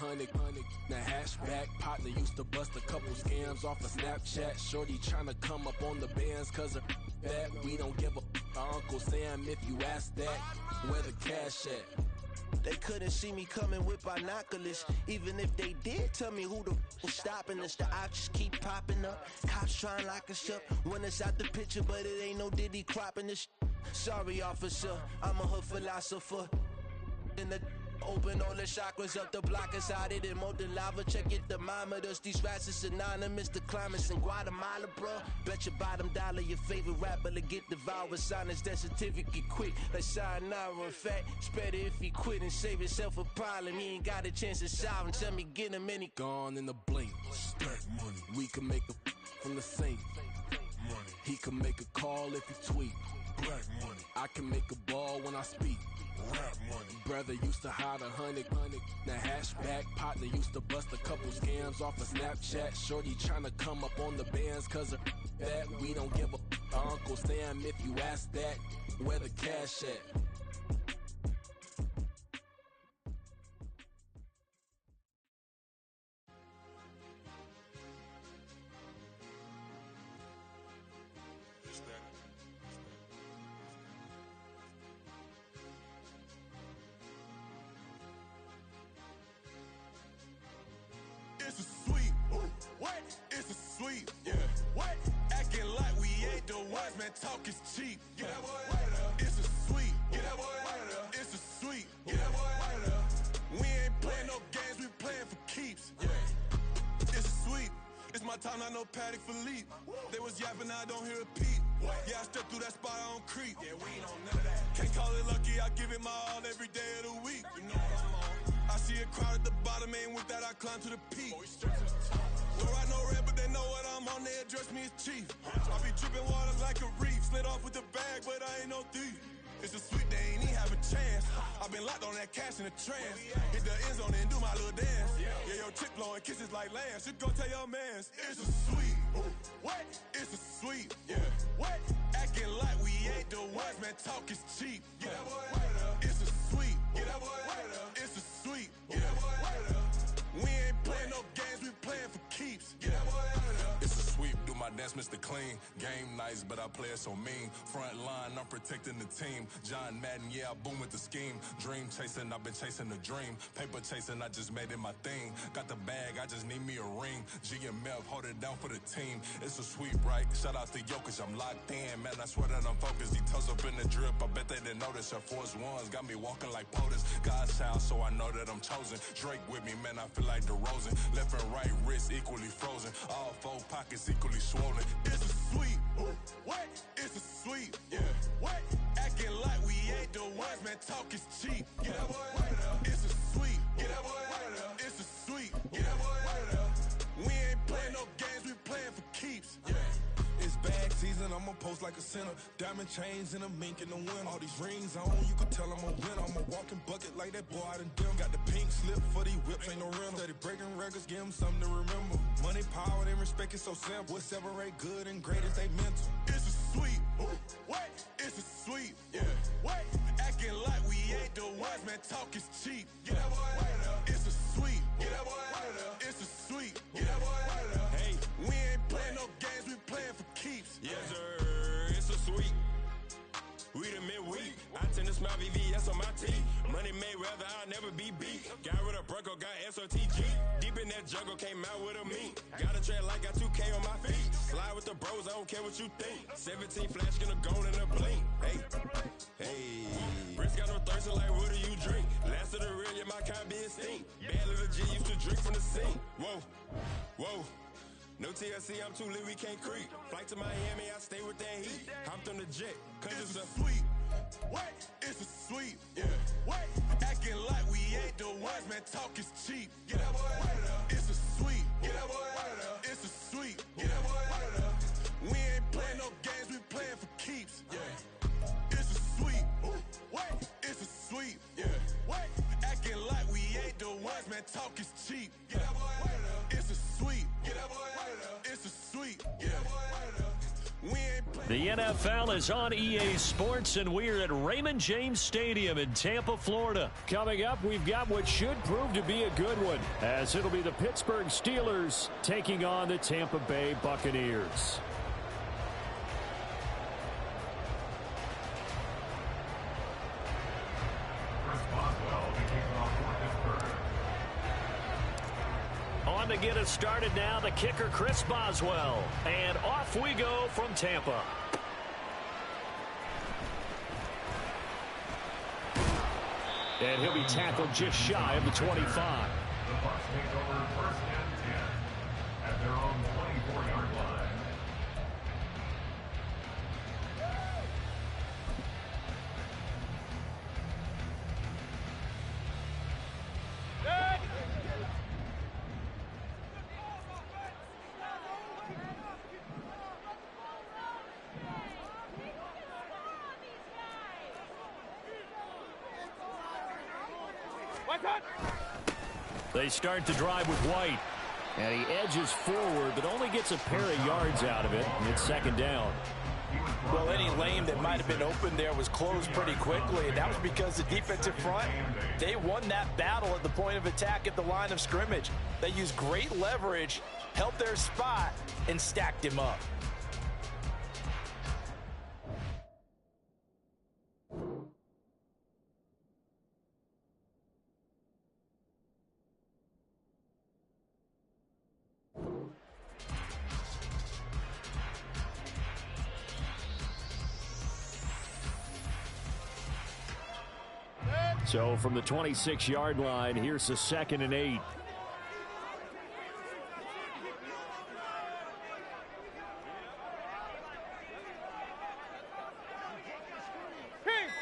100. The hatchback partner used to bust a couple scams off of Snapchat. Shorty tryna come up on the bands cause of that. We don't give a Uncle Sam if you ask that. Where the cash at? They couldn't see me coming with binoculars. Even if they did, tell me who the was stopping us. The options keep popping up. Cops trying to lock us up when it's out the picture, but it ain't no Diddy cropping this. Sorry, officer, I'm a hood philosopher. In the open all the chakras up, the block is out it and molten lava. Check your thermometers, these rats is synonymous. The climates in Guatemala, bruh. Bet your bottom dollar your favorite rapper to get devoured. Sign his death certificate quick, like sayonara. In fact, it's better if he quit and save himself a problem. He ain't got a chance to solve him. Tell me get him any gone in the blink. Stack money. We can make a from the sink. Money. He can make a call if he tweet. Black money. I can make a ball when I speak. Rap money. Brother used to hide 100. The hatchback partner used to bust a couple scams off of Snapchat. Shorty tryna come up on the bands cause of that. We don't give a Uncle Sam if you ask that. Where the cash at? It's a sweep. What? It's a sweep. Yeah. What? Acting like we ain't the ones, man. Talk is cheap. Get that boy out of there. It's a sweep. Get that boy out of there. It's a sweep. Get that boy out of there. We ain't playing no games. We playing for keeps. Yeah. It's a sweep. It's my time, not no Paddock Philippe. They was yapping, I don't hear a peep. Yeah, I step through that spot, I don't creep. Yeah, we ain't on none of that. Can't call it lucky, I give it my all every day of the week. You know what I'm on. I see a crowd at the bottom, ain't with that, I climb to the peak. Don't write no red, but they know what I'm on, they address me as chief. I be dripping water like a reef, slid off with the bag, but I ain't no thief. It's a sweet, they ain't even have a chance. I been locked on that cash in a trance. Hit the end zone and do my little dance. Yeah, your chick blowing kisses like lambs. You go tell your mans. It's a sweet. What? It's a sweet. Yeah. What? Acting like we ain't the ones, man. Talk is cheap. Get that boy out of there. It's a sweet. Get that boy out of there. It's a sweet. Get that boy out of there. We ain't playing no games, we playing for keeps. Get that boy out of there. It's a sweep, do my dance, Mr. Clean. Game nice, but I play it so mean. Front line, I'm protecting the team. John Madden, yeah, I boom with the scheme. Dream chasing, I've been chasing the dream. Paper chasing, I just made it my thing. Got the bag, I just need me a ring. G and Mel, hold it down for the team. It's a sweep, right? Shout out to Jokic, I'm locked in. Man, I swear that I'm focused. He toes up in the drip, I bet they didn't notice. Our force ones got me walking like POTUS. God's child, so I know that I'm chosen. Drake with me, man, I feel like DeRozan. Left and right wrist equally frozen. All four pockets equally swollen. It's a sweep. What? It's a sweep. Yeah. What? Acting like we ain't the ones, man. Talk is cheap. Get that boy out of there. It's a sweep. Get that boy out of there. It's a sweep. Get that boy out of there. We ain't playing no games, we playing for keeps. Yeah. It's bag season, I'ma post like a sinner. Diamond chains and a mink in the wind. All these rings on, you can tell I'm a winner. I'm a walking bucket like that boy I done dim. Got the pink slip for these whips, ain't no rental. Steady breaking records, give them something to remember. Money, power, and respect is so simple. What separate good and great is they mental. It's a sweep. What? It's a sweep. Yeah. What? Acting like we ain't the ones, man. Talk is cheap. Get that boy out of there. It's a sweep. Get that boy out of there. It's a sweep. Get that boy out of there. Hey, we ain't playing no games, we playing for keeps. Yes, sir. It's a sweep. We the midweek. I tend to smile VVS on my teeth. Money made rather I'll never be beat. Got rid of Bronco, got SOTG. Deep in that jungle, came out with a meat. Got a trail like got 2K on my feet. Slide with the bros, I don't care what you think. 17 flash, gonna go in a blink. Hey, hey. Wrist got no thirst, like what do you drink? Last of the real, yeah, my kind be extinct. Bad little G used to drink from the sink. Whoa, whoa. No TLC, I'm too lit, we can't creep. Flight to Miami, I stay with that heat. Hopped on the jet, cause it's a sweep. What? It's a sweep. Yeah. What? Acting like we ain't the ones, man. Talk is cheap. Get that boy out of there. It's a sweep. Get that boy out of there. It's a sweep. Get that boy out of there. We ain't playing no games, we playing for keeps. Yeah. It's a sweep. What? It's a sweep. Yeah. What? Acting like we ain't the ones, man. Talk is cheap. Get that boy out of there. It's a sweep. Get that boy out of there. It's a sweep. Get that boy out of there. We ain't playing. The NFL is on EA Sports, and we're at Raymond James Stadium in Tampa, Florida. Coming up, we've got what should prove to be a good one, as it'll be the Pittsburgh Steelers taking on the Tampa Bay Buccaneers. On to get us started now, the kicker, Chris Boswell. And off we go from Tampa. And he'll be tackled just shy of the 25. The Bucs take over first and 10 at their own 24-yard line. They start the drive with White. And he edges forward, but only gets a pair of yards out of it. And it's second down. Well, any lane that might have been open there was closed pretty quickly, and that was because the defensive front, they won that battle at the point of attack at the line of scrimmage. They used great leverage, held their spot, and stacked him up. So from the 26-yard line, here's the 2nd and 8.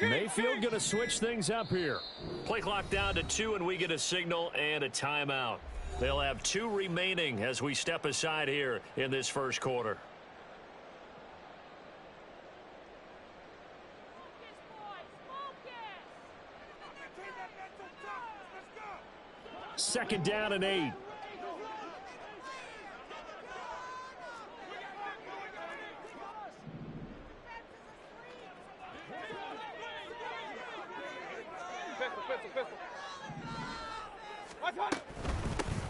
Mayfield going to switch things up here. Play clock down to 2, and we get a signal and a timeout. They'll have 2 remaining as we step aside here in this first quarter. Second down and 8.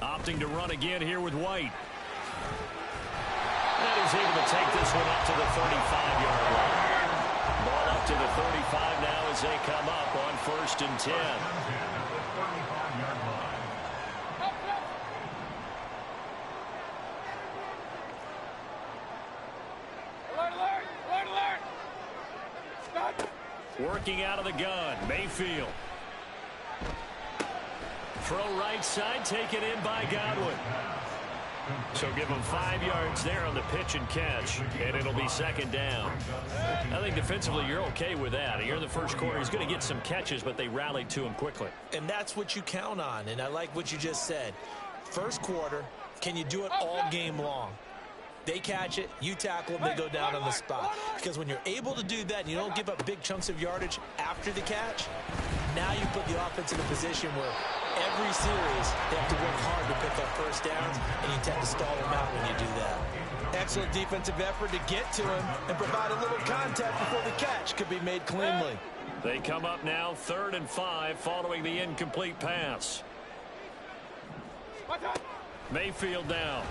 Opting to run again here with White. And he's able to take this one up to the 35-yard line. Ball up to the 35 now as they come up on 1st and 10. Working out of the gun, Mayfield. Throw right side, taken in by Godwin. So give him 5 yards there on the pitch and catch, and it'll be second down. I think defensively you're okay with that. Here in the first quarter, he's going to get some catches, but they rallied to him quickly. And that's what you count on, and I like what you just said. First quarter, can you do it all game long? They catch it, you tackle them, they go down on the spot. Because when you're able to do that and you don't give up big chunks of yardage after the catch, now you put the offense in a position where every series they have to work hard to pick up first downs, and you tend to stall them out when you do that. Excellent defensive effort to get to him and provide a little contact before the catch could be made cleanly. They come up now 3rd and 5 following the incomplete pass. Mayfield now.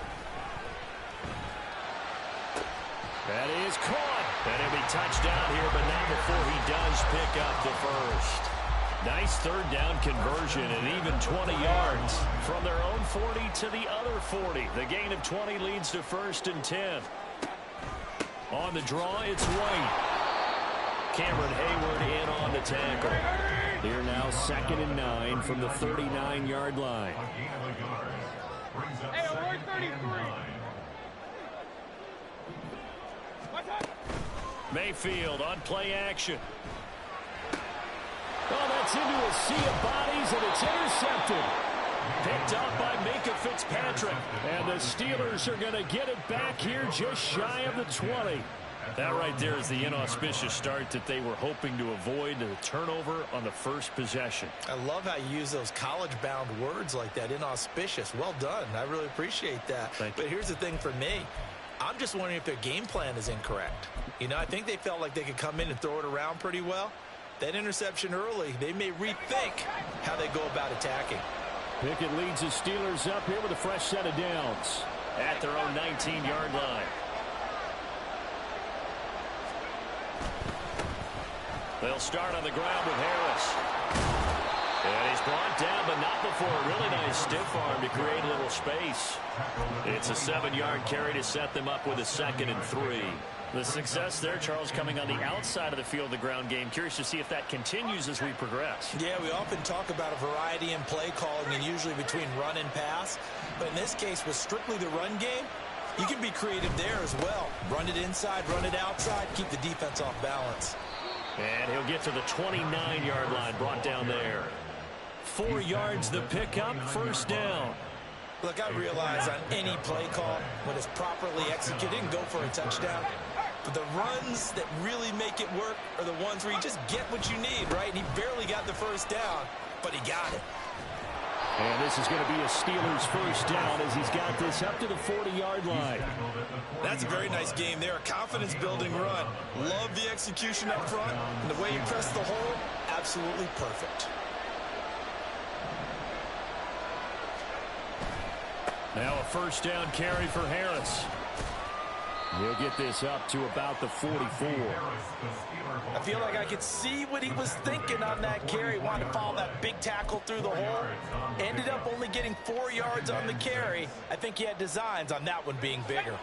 That is caught. And he'll be touchdown here, but not before he does pick up the first. Nice 3rd down conversion and even 20 yards from their own 40 to the other 40. The gain of 20 leads to 1st and 10. On the draw, it's White. Cameron Hayward in on the tackle. They're now 2nd and 9 from the 39-yard line. Hey, 33. Mayfield on play action. Oh, that's into a sea of bodies, and it's intercepted. Picked up by Minkah Fitzpatrick. And the Steelers are going to get it back here just shy of the 20. That right there is the inauspicious start that they were hoping to avoid, the turnover on the first possession. I love how you use those college-bound words like that, inauspicious. Well done. I really appreciate that. Thank you. But here's the thing for me. I'm just wondering if their game plan is incorrect. You know, I think they felt like they could come in and throw it around pretty well. That interception early, they may rethink how they go about attacking. Pickett leads the Steelers up here with a fresh set of downs at their own 19-yard line. They'll start on the ground with Harris. And he's brought down, but not before a really nice stiff arm to create a little space. It's a 7-yard carry to set them up with a 2nd and 3. The success there, Charles, coming on the outside of the field, the ground game. Curious to see if that continues as we progress. Yeah, we often talk about a variety in play calling and usually between run and pass. But in this case, with strictly the run game, you can be creative there as well. Run it inside, run it outside, keep the defense off balance. And he'll get to the 29-yard line, brought down there. 4 yards the pickup, first down. Look, I realize on any play call, when it's properly executed, and go for a touchdown. But the runs that really make it work are the ones where you just get what you need, right? And he barely got the first down, but he got it. And this is going to be a Steelers first down as he's got this up to the 40-yard line. That's a very nice game there. A confidence-building run. Love the execution up front. And the way you press the hole, absolutely perfect. Now a first down carry for Harris. He'll get this up to about the 44. I feel like I could see what he was thinking on that carry. Wanted to follow that big tackle through the hole. Ended up only getting 4 yards on the carry. I think he had designs on that one being bigger.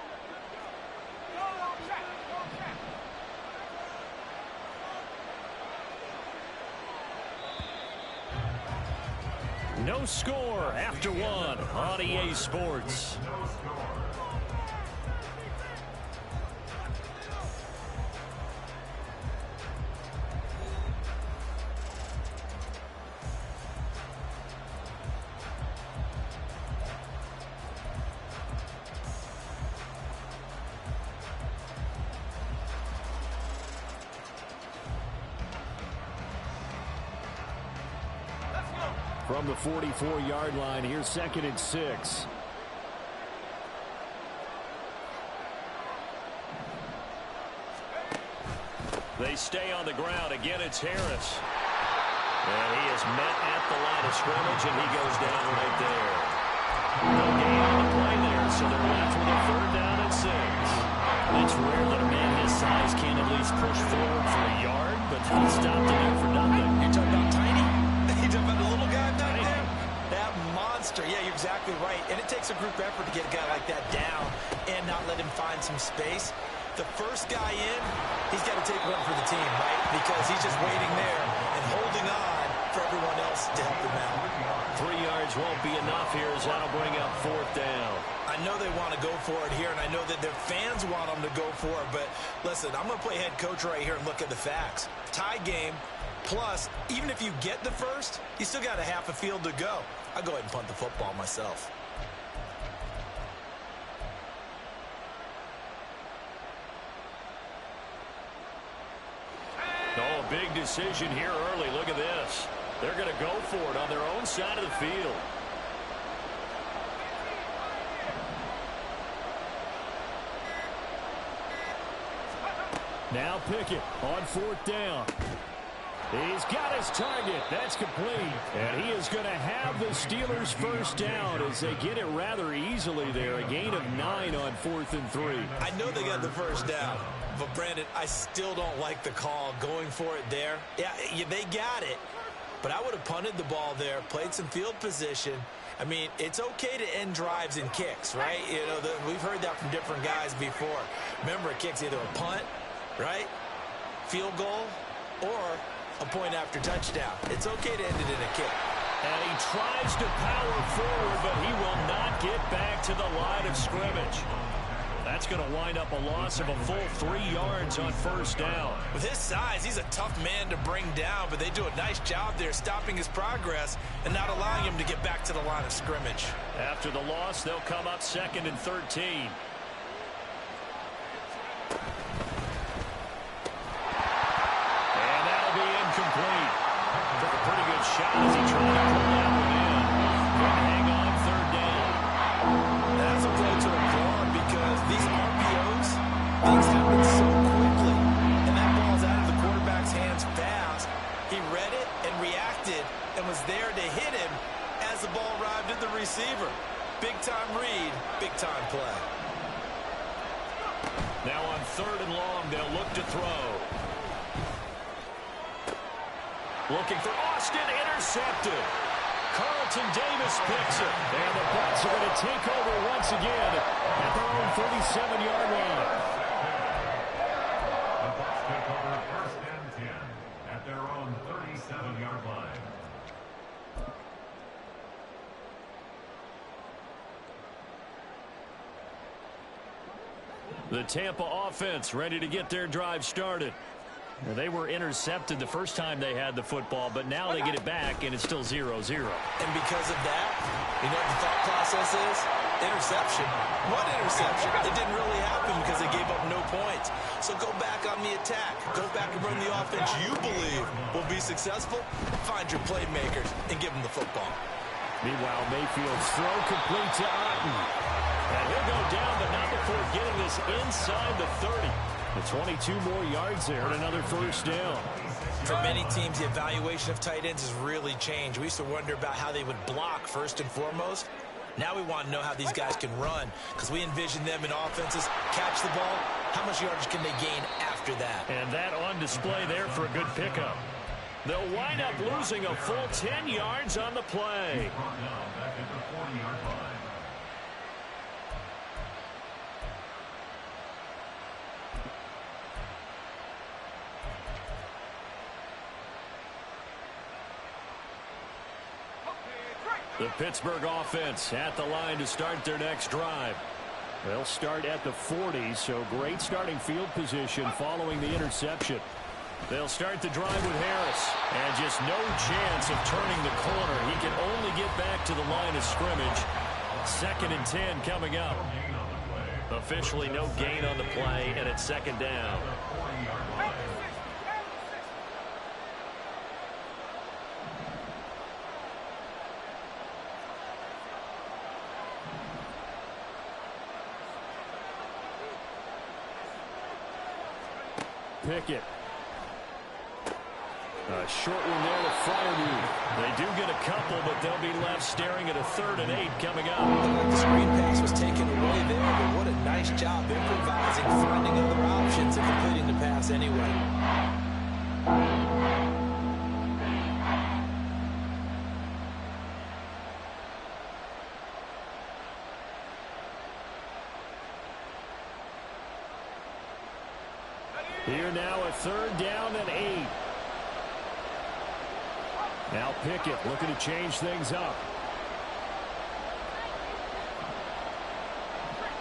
No score after one on EA Sports. From the 44-yard line, here's 2nd and 6. They stay on the ground. Again, it's Harris. And he is met at the line of scrimmage, and he goes down right there. No gain on the play there, so they're left with a 3rd down and 6. It's rare that a man his size can at least push forward for a yard, but he stopped it there for nothing. You're talking about tiny? You're talking about the little guy back there? That monster. Yeah, you're exactly right. And it takes a group effort to get a guy like that down and not let him find some space. The first guy in, he's got to take one for the team, right? Because he's just waiting there and holding on for everyone else to help him out. 3 yards won't be enough here as that'll bring up 4th down. I know they want to go for it here, and I know that their fans want them to go for it. But listen, I'm going to play head coach right here and look at the facts. Tie game, plus, even if you get the first, you still got a half a field to go. I'll go ahead and punt the football myself. Oh, big decision here early. Look at this. They're going to go for it on their own side of the field. Now Pickett on 4th down. He's got his target. That's complete. And he is going to have the Steelers first down as they get it rather easily there. A gain of 9 on 4th and 3. I know they got the first down, but Brandon, I still don't like the call going for it there. Yeah, they got it, but I would have punted the ball there, played some field position. I mean, it's okay to end drives and kicks, right? You know, we've heard that from different guys before. Remember, a kick's either a punt, right, field goal, or a point after touchdown. It's okay to end it in a kick. And he tries to power forward, but he will not get back to the line of scrimmage. That's going to wind up a loss of a full 3 yards on first down. With his size, he's a tough man to bring down, but they do a nice job there stopping his progress and not allowing him to get back to the line of scrimmage. After the loss, they'll come up 2nd and 13. Complete. Took a pretty good shot as he tried to pull that one in. Going to hang on 3rd down. That's a play to applaud because these RPOs, things happen so quickly. big-time read, big-time play. Now on 3rd and long, they'll look to throw. Looking for Austin, intercepted. Carlton Davis picks it. And the Bucs are going to take over once again at their own 37-yard line. The Bucs take over 1st and 10 at their own 37-yard line. The Tampa offense ready to get their drive started. Well, they were intercepted the first time they had the football, but now they get it back, and it's still 0-0. And because of that, you know what the thought process is? Interception. What interception? It didn't really happen because they gave up no points. So go back on the attack. Go back and run the offense you believe will be successful. Find your playmakers and give them the football. Meanwhile, Mayfield's throw complete to Otten. And he'll go down, but not before getting this inside the 30. The 22 more yards there and another first down. For many teams, the evaluation of tight ends has really changed. We used to wonder about how they would block first and foremost. Now we want to know how these guys can run because we envision them in offenses, catch the ball, how much yardage can they gain after that? And that on display there for a good pickup. They'll wind up losing a full 10 yards on the play. Back at the 40-yard line. The Pittsburgh offense at the line to start their next drive. They'll start at the 40, so great starting field position following the interception. They'll start the drive with Harris, and just no chance of turning the corner. He can only get back to the line of scrimmage. 2nd and 10 coming up. Officially no gain on the play, and it's 2nd down. Pickett. A short one there to Freiermuth. They do get a couple, but they'll be left staring at a 3rd and 8 coming up. The screen pass was taken away there, but what a nice job improvising, finding other options, and completing the pass anyway. Here now a 3rd down and 8. Now Pickett looking to change things up.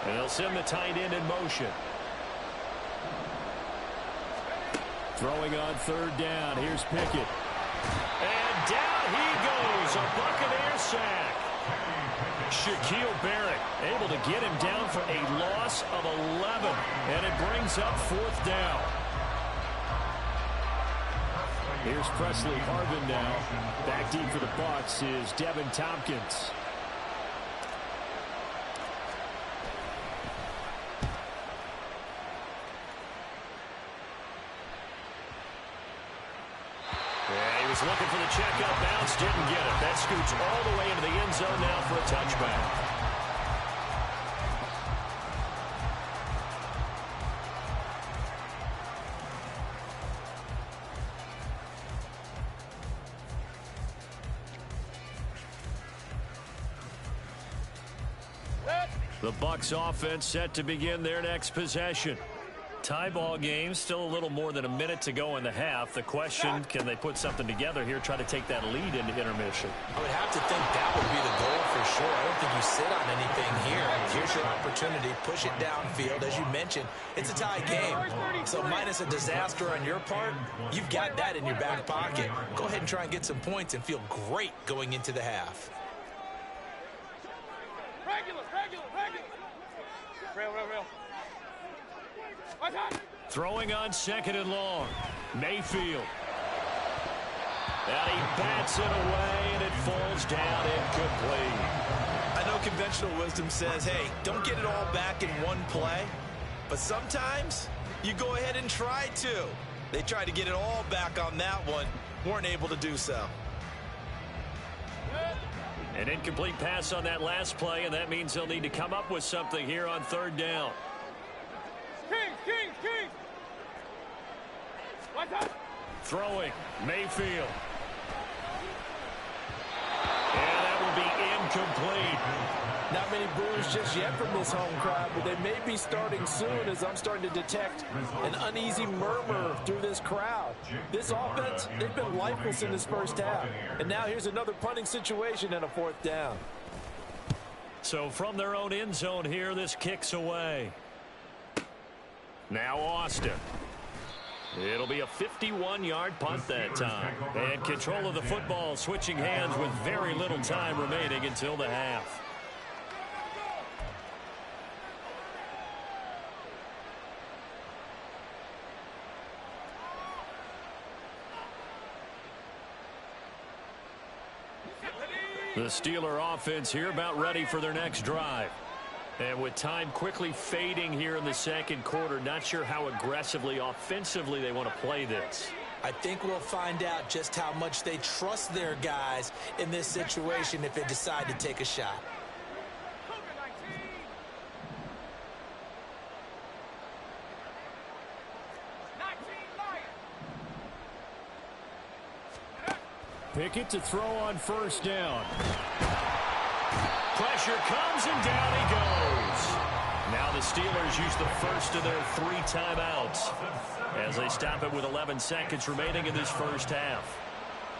And they'll send the tight end in motion. Throwing on 3rd down. Here's Pickett. And down he goes. A Buccaneer sack. Shaquille Barrett able to get him down for a loss of 11. And it brings up 4th down. Here's Presley Harvin now. Back deep for the Bucs is Devin Tompkins. Yeah, he was looking for the checkup bounce, didn't get it. That scoots all the way into the end zone now for a touchback. The Bucs offense set to begin their next possession. Tie ball game, still a little more than a minute to go in the half. The question, can they put something together here, try to take that lead into intermission? I would have to think that would be the goal for sure. I don't think you sit on anything here. Here's your opportunity. Push it downfield. As you mentioned, it's a tie game. So minus a disaster on your part, you've got that in your back pocket. Go ahead and try and get some points and feel great going into the half. Throwing on 2nd and long. Mayfield. And he bats it away, and it falls down incomplete. I know conventional wisdom says, hey, don't get it all back in one play. But sometimes you go ahead and try to. They tried to get it all back on that one. Weren't able to do so. An incomplete pass on that last play, and that means they'll need to come up with something here on third down. King. What's up? Throwing, Mayfield. And that will be incomplete. Not many boos just yet from this home crowd, but they may be starting soon as I'm starting to detect an uneasy murmur through this crowd. This offense, they've been lifeless in this first half. And now here's another punting situation and a fourth down. So from their own end zone here, this kicks away. Now Austin. It'll be a 51-yard punt that time. And control of the football switching hands with very little time remaining until the half. The Steeler offense here about ready for their next drive. And with time quickly fading here in the second quarter, not sure how aggressively, offensively they want to play this. I think we'll find out just how much they trust their guys in this situation if they decide to take a shot. Pickett to throw on first down. Pressure comes and down he goes. Now the Steelers use the first of their 3 timeouts as they stop it with 11 seconds remaining in this first half.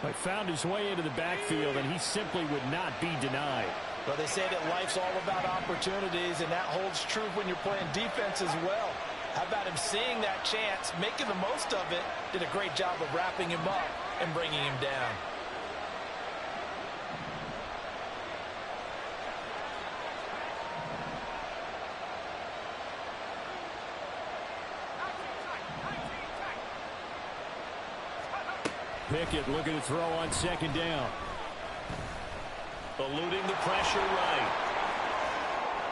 He found his way into the backfield, and he simply would not be denied. Well, they say that life's all about opportunities, and that holds true when you're playing defense as well. How about him seeing that chance, making the most of it, did a great job of wrapping him up and bringing him down. Pickett looking to throw on second down. Eluding the pressure right.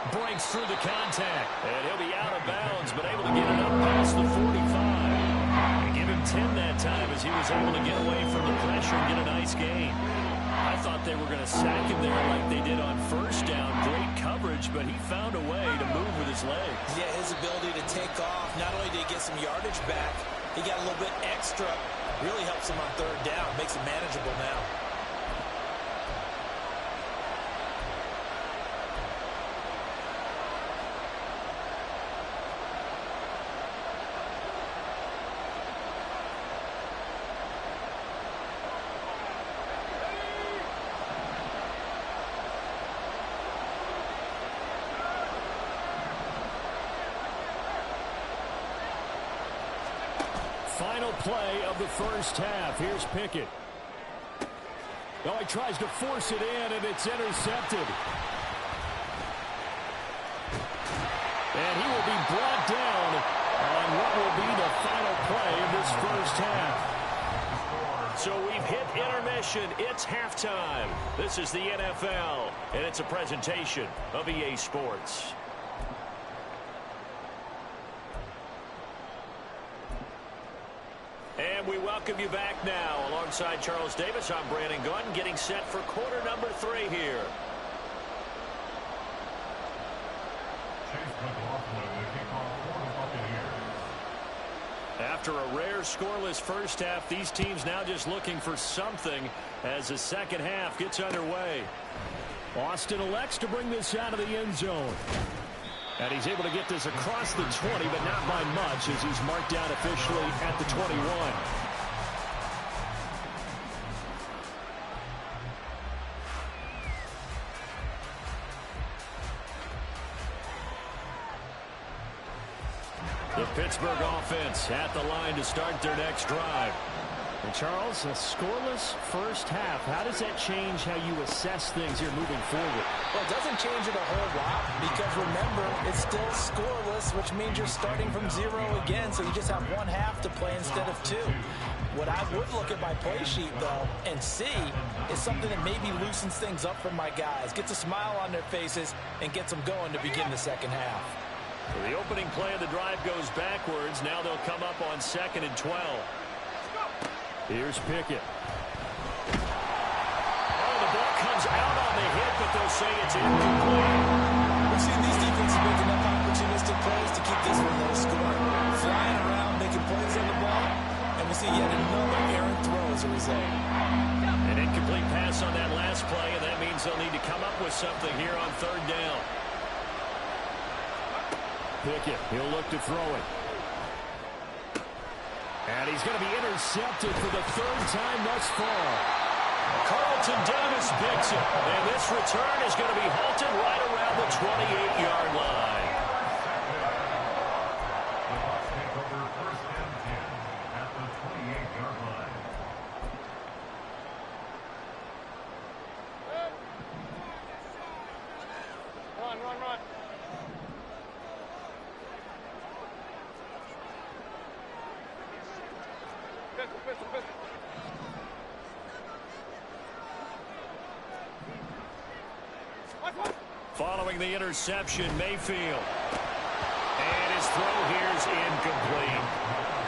Breaks through the contact. And he'll be out of bounds, but able to get it up past the 45. And give him 10 that time as he was able to get away from the pressure and get a nice gain. I thought they were going to sack him there like they did on first down. Great coverage, but he found a way to move with his legs. Yeah, his ability to take off, not only did he get some yardage back, he got a little bit extra. Really helps him on third down. Makes it manageable now. Final play of the first half. Here's Pickett. Oh, he tries to force it in, and it's intercepted. And he will be brought down on what will be the final play of this first half. So we've hit intermission. It's halftime. This is the NFL, and it's a presentation of EA Sports. And we welcome you back now. Alongside Charles Davis, I'm Brandon Gaudin, getting set for quarter number 3 here. After a rare scoreless first half, these teams now just looking for something as the second half gets underway. Austin elects to bring this out of the end zone. And he's able to get this across the 20, but not by much as he's marked down officially at the 21. The Pittsburgh offense at the line to start their next drive. And Charles, a scoreless first half. How does that change how you assess things here moving forward? Well, it doesn't change it a whole lot because remember, it's still scoreless, which means you're starting from 0 again, so you just have one half to play instead of 2. What I would look at my play sheet, though, and see is something that maybe loosens things up for my guys, gets a smile on their faces, and gets them going to begin the second half. So the opening play of the drive goes backwards. Now they'll come up on 2nd and 12. Here's Pickett. Oh, the ball comes comes out on the hit, but they'll say it's incomplete. We've seen these defenses make enough opportunistic plays to keep this one low scoring. Flying around, making plays on the ball, and we see yet another errant throw as a result. An incomplete pass on that last play, and that means they'll need to come up with something here on third down. Pickett, he'll look to throw it. And he's going to be intercepted for the third time thus far. Carlton Davis picks it. And this return is going to be halted right around the 28-yard line. Take over first and 10 at the 28-yard line. Run. Pistol. Following the interception, Mayfield. And his throw here is incomplete.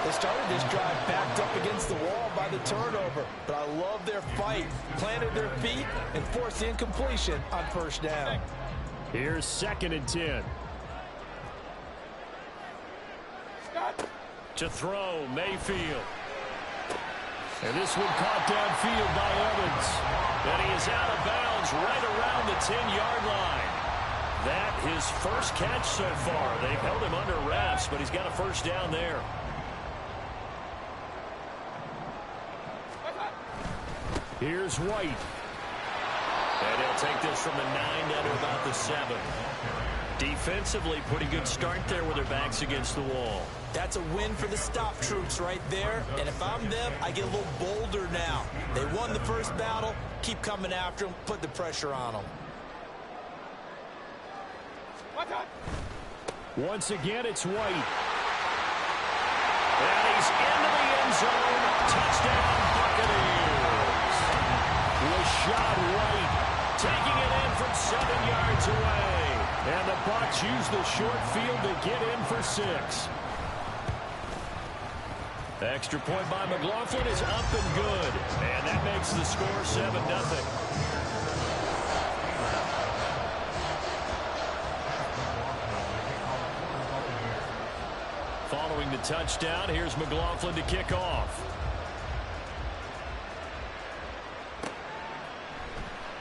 They started this drive backed up against the wall by the turnover, but I love their fight. Planted their feet and forced the incompletion on first down. Here's 2nd and 10. To throw, Mayfield. And this one caught downfield by Evans. And he is out of bounds right around the 10-yard line. That his first catch so far. They've held him under wraps, but he's got a first down there. Here's White. And he'll take this from the 9 down to about the 7. Defensively, pretty good start there with their backs against the wall. That's a win for the stop troops right there. And if I'm them, I get a little bolder now. They won the first battle. Keep coming after them. Put the pressure on them. Once again, it's White. And he's into the end zone. Touchdown, Buccaneers. Rashad White taking it in from 7 yards away. And the Bucs use the short field to get in for 6. The extra point by McLaughlin is up and good. And that makes the score 7-0. Following the touchdown, here's McLaughlin to kick off.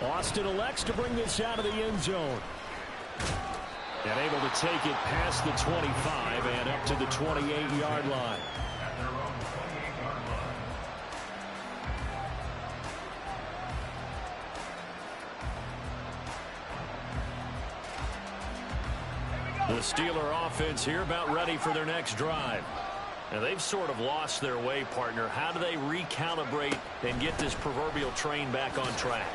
Austin elects to bring this out of the end zone. And able to take it past the 25 and up to the 28-yard line. At their own 28-yard line. The Steeler offense here about ready for their next drive. Now they've sort of lost their way, partner. How do they recalibrate and get this proverbial train back on track?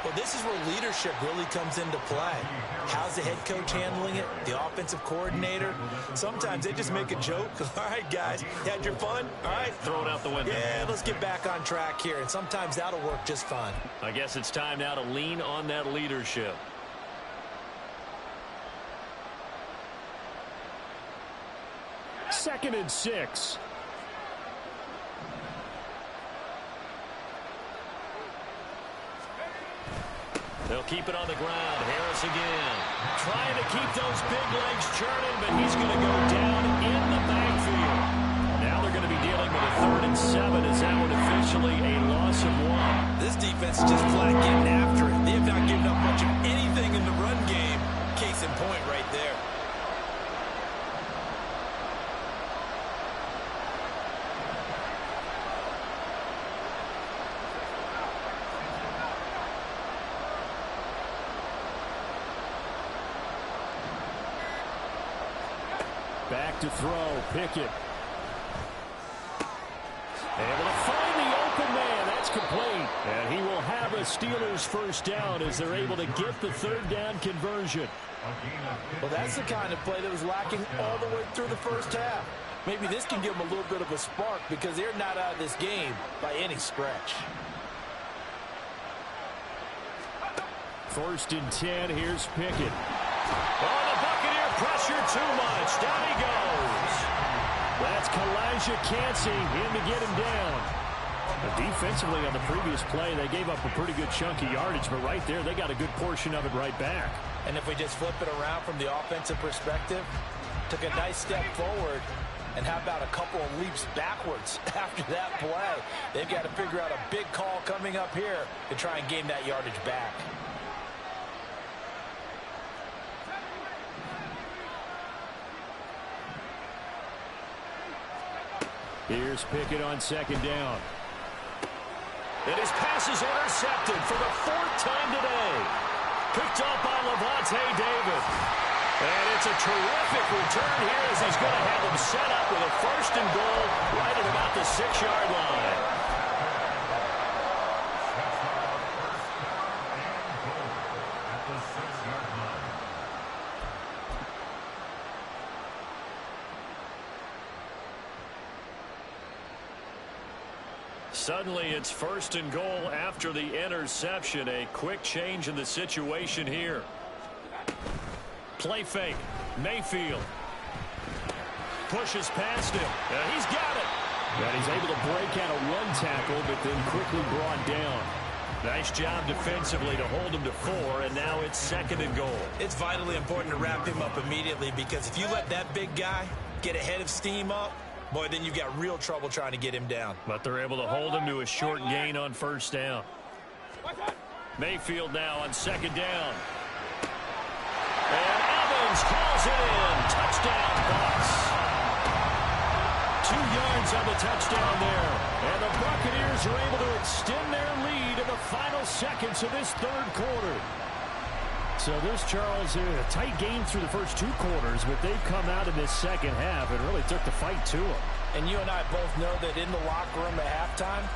Well, this is where leadership really comes into play. How's the head coach handling it? The offensive coordinator? Sometimes they just make a joke. All right, guys, you had your fun? All right. Throw it out the window. Yeah, let's get back on track here. And sometimes that'll work just fine. I guess it's time now to lean on that leadership. Second and 6. They'll keep it on the ground. Harris again. Trying to keep those big legs churning, but he's going to go down in the backfield. Now they're going to be dealing with a 3rd and 7 as that one officially a loss of 1. This defense is just flat getting after it. They have not given up much of anything in the run game. Case in point right there. Back to throw, Pickett. Able to find the open man. That's complete. And he will have a Steelers first down as they're able to get the 3rd down conversion. Well, that's the kind of play that was lacking all the way through the first half. Maybe this can give them a little bit of a spark because they're not out of this game by any stretch. 1st and 10. Here's Pickett. Oh, the Buccaneer pressure too much. Down he goes. That's Kalijah Cansey in to get him down. Defensively on the previous play, they gave up a pretty good chunk of yardage, but right there, they got a good portion of it right back. And if we just flip it around from the offensive perspective, took a nice step forward, and how about a couple of leaps backwards after that play? They've got to figure out a big call coming up here to try and gain that yardage back. Here's Pickett on second down. And his pass is intercepted for the 4th time today. Picked up by Lavonte David. And it's a terrific return here as he's going to have him set up with a 1st and goal right at about the 6-yard line. Suddenly it's 1st and goal after the interception. A quick change in the situation here. Play fake. Mayfield pushes past him. And he's got it. And he's able to break out of 1 tackle, but then quickly brought down. Nice job defensively to hold him to 4, and now it's 2nd and goal. It's vitally important to wrap him up immediately, because if you let that big guy get ahead of steam up, boy, then you've got real trouble trying to get him down. But they're able to hold him to a short gain on 1st down. Mayfield now on 2nd down. And Evans calls it in. Touchdown, Bucs. 2 yards on the touchdown there. And the Buccaneers are able to extend their lead in the final seconds of this 3rd quarter. So this, Charles, a tight game through the first 2 quarters, but they've come out in this second half and really took the fight to them. And you and I both know that in the locker room at halftime,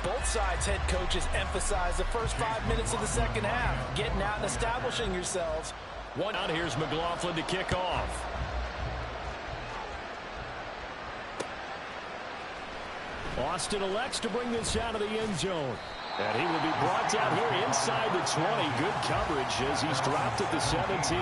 both sides' head coaches emphasize the first 5 minutes of the second half, getting out and establishing yourselves. One out, here's McLaughlin to kick off. Austin elects to bring this out of the end zone. And he will be brought down here inside the 20. Good coverage as he's dropped at the 17.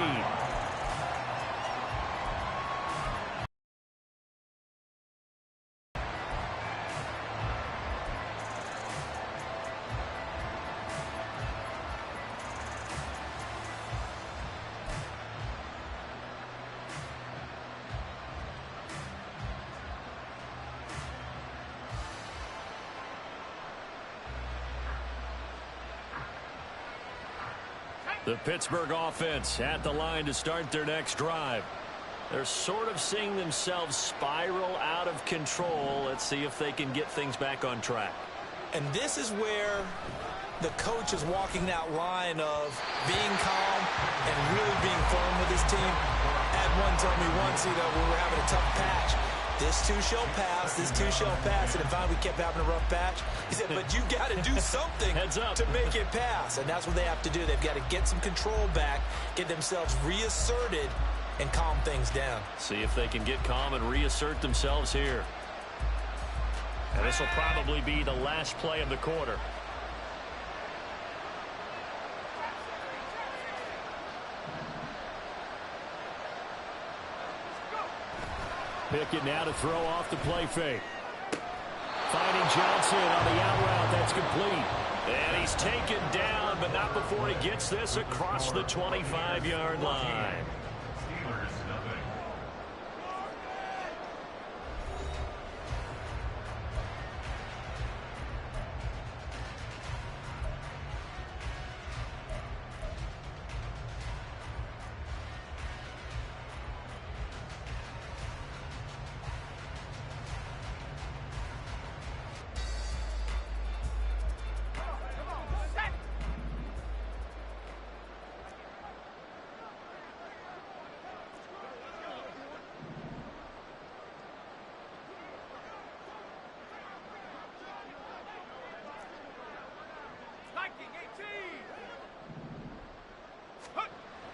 The Pittsburgh offense at the line to start their next drive. They're sort of seeing themselves spiral out of control. Let's see if they can get things back on track. And this is where the coach is walking that line of being calm and really being firm with his team. I had one tell me once, when we were having a tough patch, this too shall pass, this too shall pass. And if finally we kept having a rough patch, he said, but you got to do something to make it pass. And that's what they have to do. They've got to get some control back, get themselves reasserted, and calm things down. See if they can get calm and reassert themselves here. And this will probably be the last play of the quarter. Pickett now to throw off the play fake. Finding Johnson on the out route. That's complete. And he's taken down, but not before he gets this across the 25-yard line. Steelers, nothing.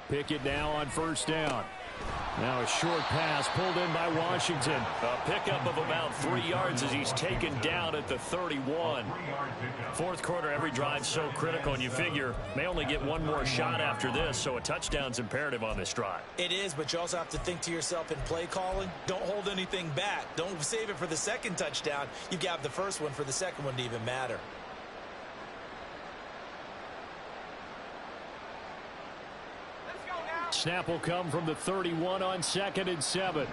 Pickett now on first down. Now a short pass pulled in by Washington. A pickup of about 3 yards as he's taken down at the 31. Fourth quarter, every drive so critical, and you figure may only get one more shot after this, so a touchdown's imperative on this drive. It is, but you also have to think to yourself in play calling, don't hold anything back. Don't save it for the second touchdown. You got the first one for the second one to even matter. Snap will come from the 31 on 2nd and 7.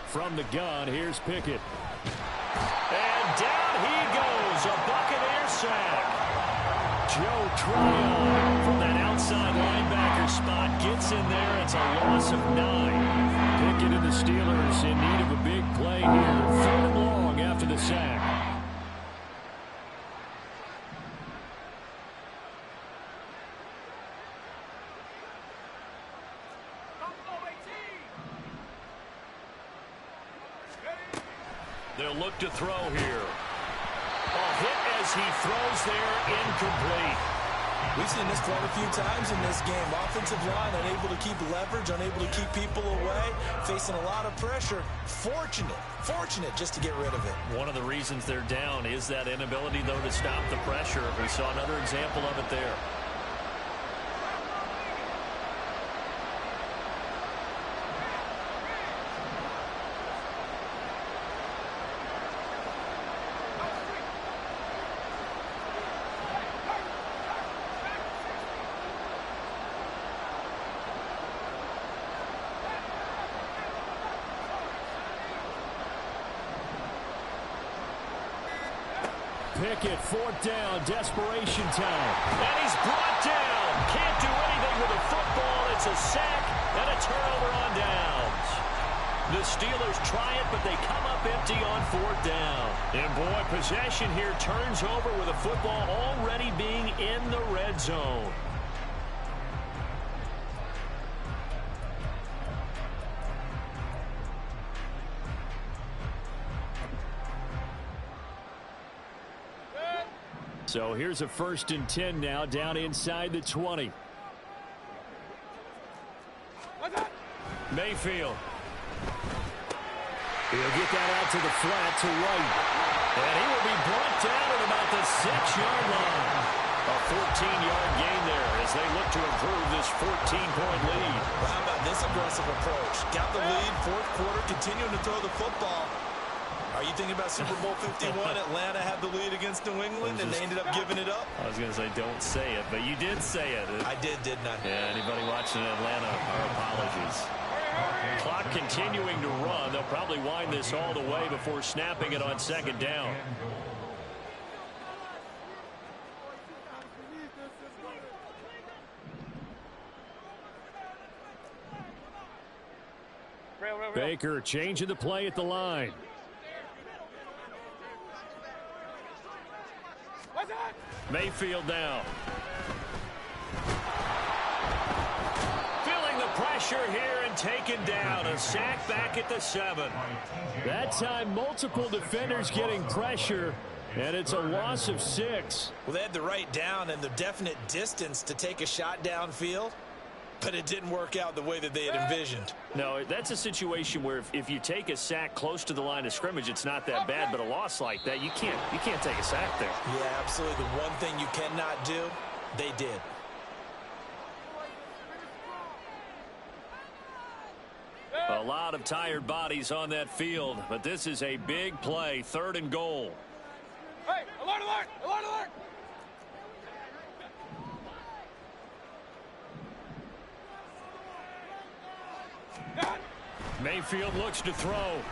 From the gun, here's Pickett. And down he goes, a Buccaneer sack. Joe Tryon from that outside linebacker spot gets in there. It's a loss of 9. Pickett and the Steelers in need of a big play here. 3rd and long after the sack. They'll look to throw here. A hit as he throws there, incomplete. We've seen this quite a few times in this game. Offensive line unable to keep leverage, unable to keep people away, facing a lot of pressure. Fortunate just to get rid of it. One of the reasons they're down is that inability, though, to stop the pressure. We saw another example of it there. Pickett, 4th down, desperation time. And he's brought down. Can't do anything with a football. It's a sack and a turnover on downs. The Steelers try it, but they come up empty on 4th down. And boy, possession here turns over with a football already being in the red zone. So here's a 1st and 10 now, down inside the 20. Mayfield. He'll get that out to the flat to White. And he will be brought down at about the 6-yard line. A 14-yard gain there as they look to improve this 14-point lead. Well, how about this aggressive approach? Got the lead, 4th quarter, continuing to throw the football. Are you thinking about Super Bowl 51? Atlanta had the lead against New England, and they ended up giving it up? I was going to say don't say it, but you did say it. I didn't I? Yeah, anybody watching Atlanta, our apologies. Clock continuing to run. They'll probably wind this all the way before snapping it on 2nd down. Baker changing the play at the line. Mayfield now. Feeling the pressure here and taken down. A sack back at the 7. That time, multiple defenders getting pressure, and it's a loss of 6. Well, they had the right down and the definite distance to take a shot downfield, but it didn't work out the way that they had envisioned. No, that's a situation where if you take a sack close to the line of scrimmage, it's not that bad, but a loss like that, you can't take a sack there. Yeah, absolutely. The one thing you cannot do, they did. A lot of tired bodies on that field, but this is a big play, 3rd and goal. Hey, alert, alert, alert, alert! Mayfield looks to throw. And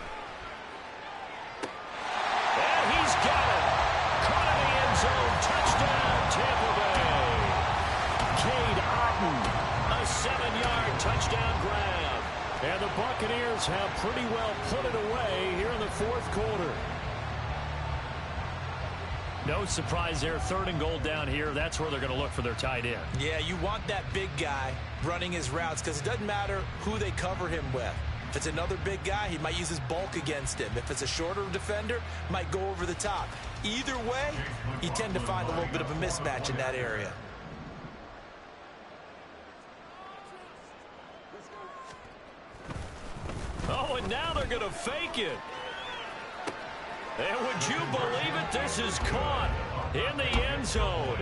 he's got it. Caught in the end zone. Touchdown, Tampa Bay. Cade Otton. A 7-yard touchdown grab. And the Buccaneers have pretty well put it away here in the 4th quarter. No surprise there. 3rd and goal down here. That's where they're going to look for their tight end. Yeah, you want that big guy running his routes because it doesn't matter who they cover him with. If it's another big guy, he might use his bulk against him. If it's a shorter defender, might go over the top. Either way, you tend to find a little bit of a mismatch in that area. Oh, and now they're going to fake it. And would you believe it? This is caught in the end zone.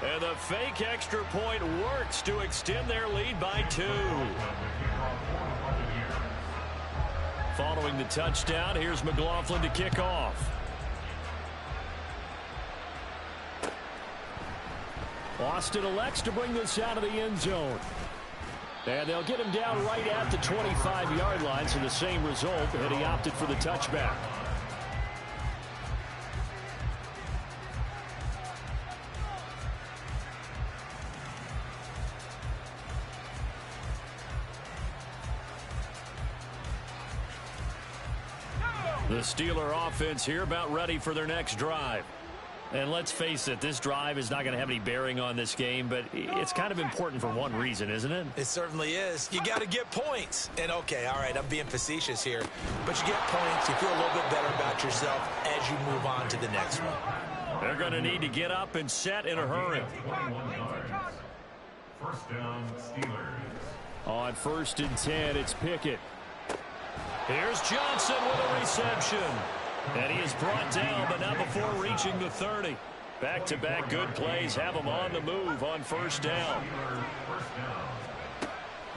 And the fake extra point works to extend their lead by 2. Following the touchdown, here's McLaughlin to kick off. Austin elects to bring this out of the end zone. And they'll get him down right at the 25-yard line, so the same result, and he opted for the touchback. The Steeler offense here about ready for their next drive. And let's face it, this drive is not going to have any bearing on this game, but it's kind of important for one reason, isn't it? It certainly is. You got to get points. And, okay, all right, I'm being facetious here. But you get points, you feel a little bit better about yourself as you move on to the next one. They're going to need to get up and set in a hurry. 21 yards. First down, Steelers. On 1st and 10, it's Pickett. Here's Johnson with a reception. And he is brought down, but not before reaching the 30. Back-to-back good plays have him on the move on 1st down.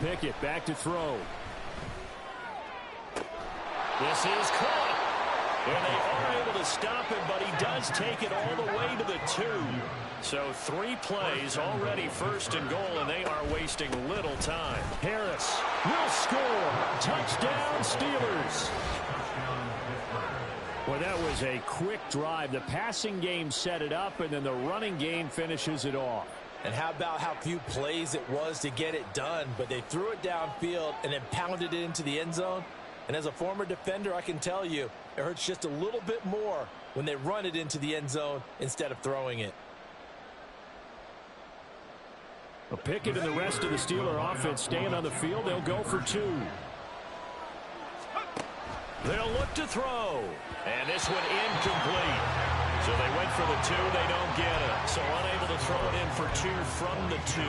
Pickett back to throw. This is caught. And they are able to stop him, but he does take it all the way to the 2. So 3 plays already 1st and goal, and they are wasting little time. Harris will score. Touchdown, Steelers. Well, that was a quick drive. The passing game set it up, and then the running game finishes it off. And how about how few plays it was to get it done, but they threw it downfield and then pounded it into the end zone. And as a former defender, I can tell you, it hurts just a little bit more when they run it into the end zone instead of throwing it. Pickett and the rest of the Steeler offense staying on the field. They'll go for 2. They'll look to throw. And this one incomplete. So they went for the 2. They don't get it. So unable to throw it in for 2 from the 2.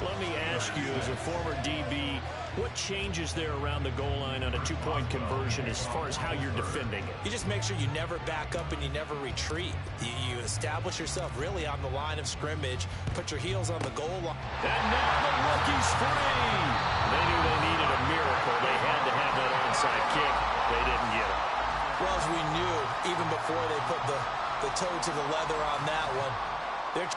Let me ask you, as a former DB, what changes there around the goal line on a 2-point conversion as far as how you're defending it? You just make sure you never back up and you never retreat. You establish yourself really on the line of scrimmage, put your heels on the goal line. And now the rookie's free. They knew they needed a miracle. They had to have that onside kick. They didn't get it. Well, as we knew, even before they put the toe to the leather on that one, they're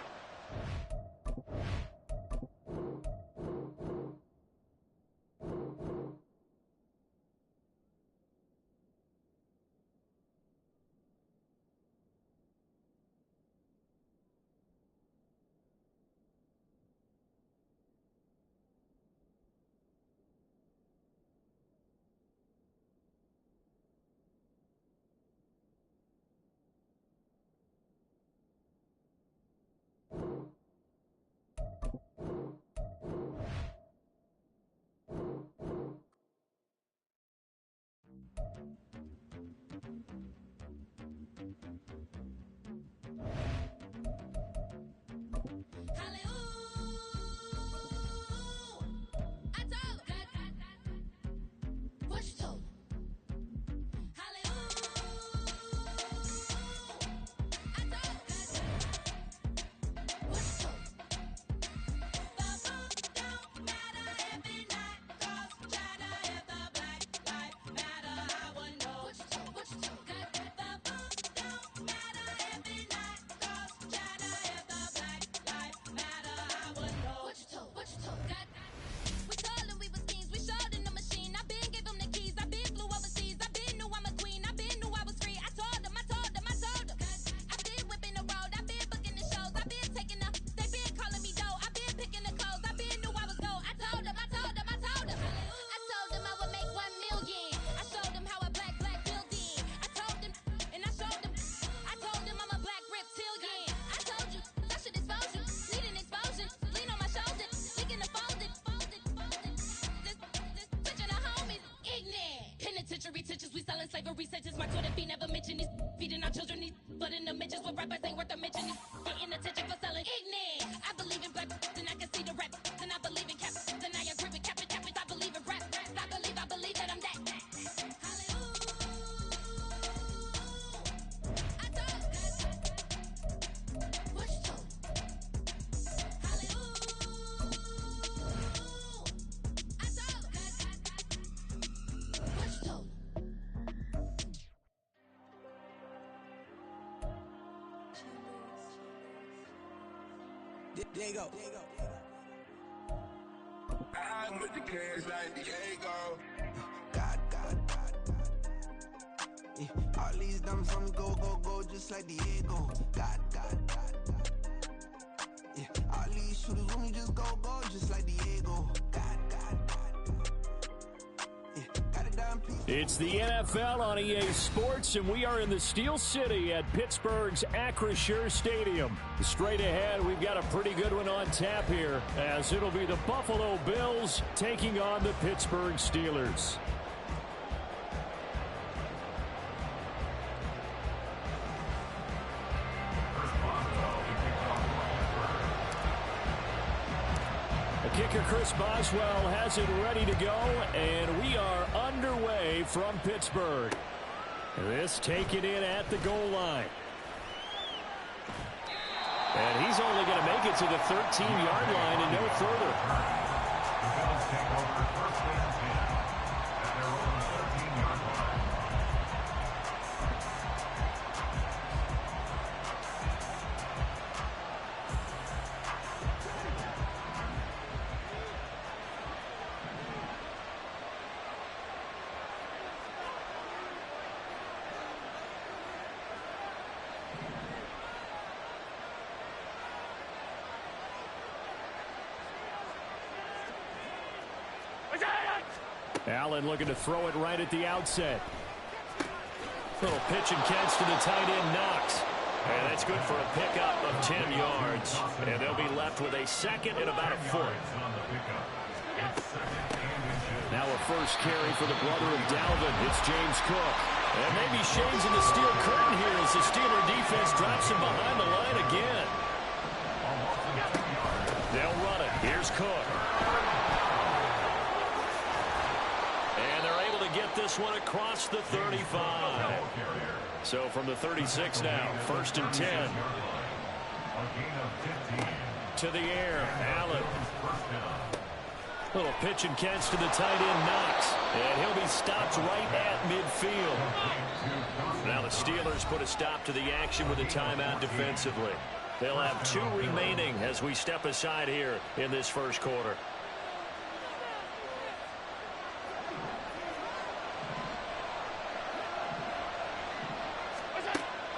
My Twitter feed never mention these feeding our children these but in the mentions with rappers ain't worth a mention. Getting attention for selling ignorant. I believe in black and I can see the rap and I believe in cap and I agree with cap I believe in rap. I believe that I'm that. There you go. I'm with the cash like Diego. God. Yeah, all these dumps on go, just like Diego. God. Yeah, all these shooters when we just go, just like Diego. God. It's the NFL on EA Sports, and we are in the Steel City at Pittsburgh's Acrisure Stadium. Straight ahead, we've got a pretty good one on tap here, as it'll be the Buffalo Bills taking on the Pittsburgh Steelers. Kicker Chris Boswell has it ready to go, and we are underway from Pittsburgh. This taken in at the goal line. And he's only going to make it to the 13-yard line and no further. The Bills take over first and 10 at their own 13-yard line. Allen looking to throw it right at the outset. Little pitch and catch to the tight end, Knox. And that's good for a pickup of 10 yards. And they'll be left with a second and about a foot. Now a first carry for the brother of Dalvin. It's James Cook. And maybe shades in the steel curtain here as the Steeler defense drops him behind the line again. They'll run it. Here's Cook. Get this one across the 35. So from the 36 now, first and 10. To the air, Allen. Little pitch and catch to the tight end, Knox. And he'll be stopped right at midfield. Now the Steelers put a stop to the action with a timeout defensively. They'll have 2 remaining as we step aside here in this first quarter.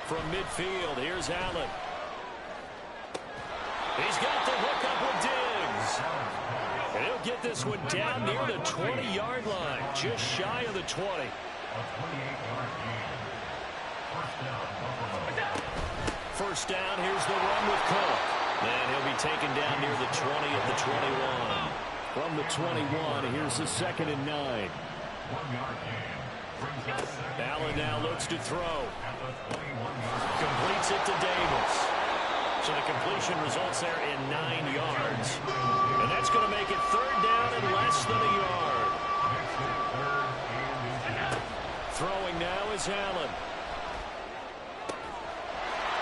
From midfield, here's Allen. He's got the hook up with Diggs. And he'll get this one down near the 20-yard line, just shy of the 20. First down, here's the run with Cook. And he'll be taken down near the 20 at the 21. From the 21, here's the second and 9. 1-yard gain. Allen now looks to throw. Completes it to Davis. So the completion results there in 9 yards. And that's going to make it third down and less than a yard. Throwing now is Allen.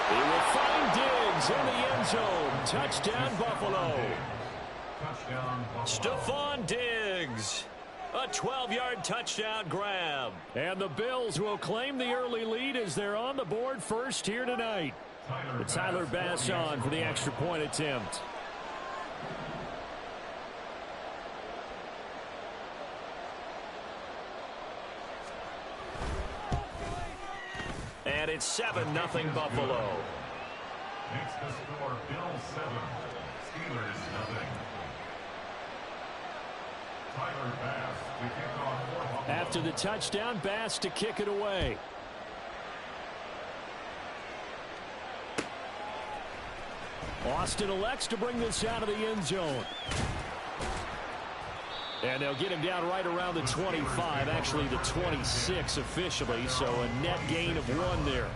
He will find Diggs in the end zone. Touchdown, Buffalo. Stephon Diggs. A 12-yard touchdown grab. And the Bills will claim the early lead as they're on the board first here tonight. Tyler Bass on for the extra point attempt. And it's 7-0 Buffalo. Makes the score Bills 7, Steelers 0. Tyler Bass to kick off for Buffalo. After the touchdown, Bass to kick it away. Austin elects to bring this out of the end zone. And they'll get him down right around the 25, actually the 26 officially, so a net gain of 1 there.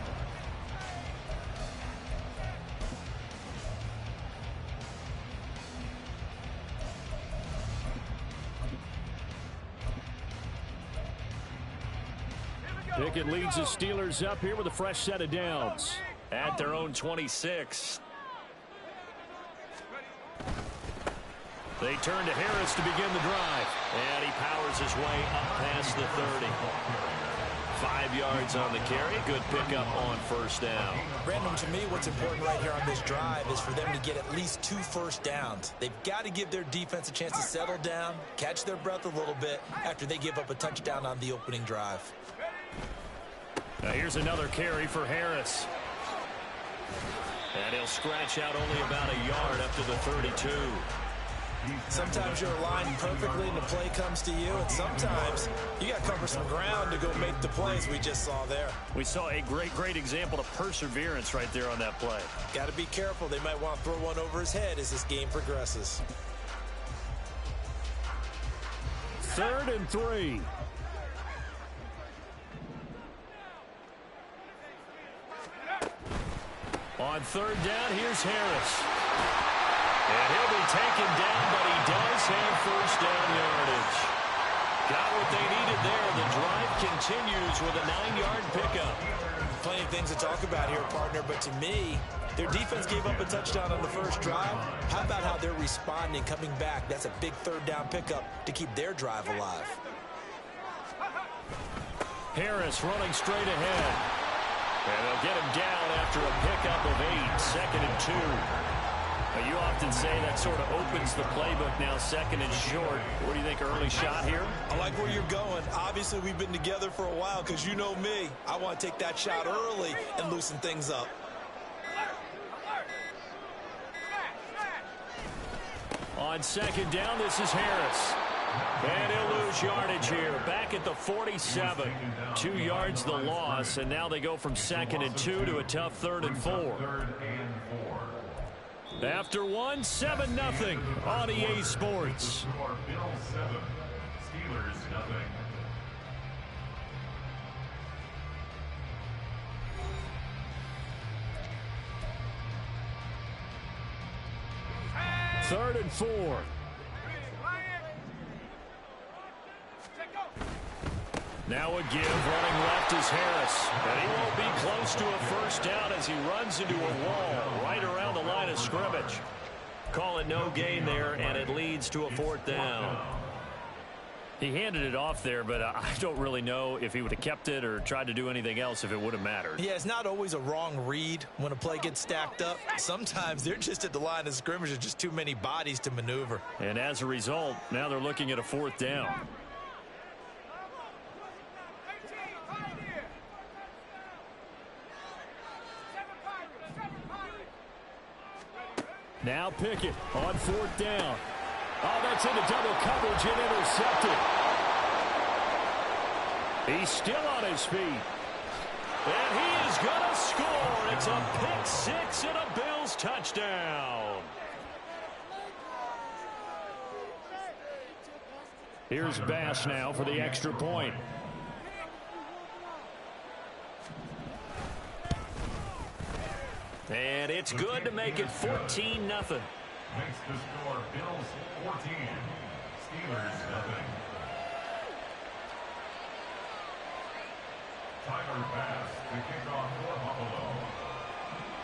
Pickett leads the Steelers up here with a fresh set of downs at their own 26. They turn to Harris to begin the drive. And he powers his way up past the 30. 5 yards on the carry. Good pickup on first down. Brandon, to me, what's important right here on this drive is for them to get at least 2 first downs. They've got to give their defense a chance to settle down, catch their breath a little bit after they give up a touchdown on the opening drive. Now here's another carry for Harris. And he'll scratch out only about a yard up to the 32. Sometimes you're aligned perfectly and the play comes to you, and sometimes you got to cover some ground to go make the plays we just saw there. We saw a great example of perseverance right there on that play. Got to be careful. They might want to throw one over his head as this game progresses. 3rd and 3. On 3rd down, here's Harris. And he'll be taken down, but he does have first down yardage. Got what they needed there. The drive continues with a 9-yard pickup. Plenty of things to talk about here, partner, but to me, their defense gave up a touchdown on the first drive. How about how they're responding, coming back? That's a big 3rd down pickup to keep their drive alive. Harris running straight ahead. And they'll get him down after a pickup of 8, 2nd and 2. Now, you often say that sort of opens the playbook now, 2nd and short. What do you think, early shot here? I like where you're going. Obviously, we've been together for a while because you know me. I want to take that shot early and loosen things up. On 2nd down, this is Harris. And he'll lose yardage here. Back at the 47. 2 yards the loss, and now they go from 2nd and 2 to a tough 3rd and 4. After 1, 7-0 on EA Sports. Bills 7, Steelers 0. Third and 4. Now a give, running left is Harris. And he won't be close to a first down as he runs into a wall right around the line of scrimmage. Call it no gain there, and it leads to a 4th down. He handed it off there, but I don't really know if he would have kept it or tried to do anything else if it would have mattered. Yeah, it's not always a wrong read when a play gets stacked up. Sometimes they're just at the line of scrimmage. There's just too many bodies to maneuver. And as a result, now they're looking at a 4th down. Now Pickett on 4th down. Oh, that's into double coverage and intercepted. He's still on his feet. And he is going to score. It's a pick 6 and a Bills touchdown. Here's Bass now for the extra point. And it's good to make it 14-0. Makes the score Bills 14, Steelers 0. Tyler Bass, the kickoff for Buffalo.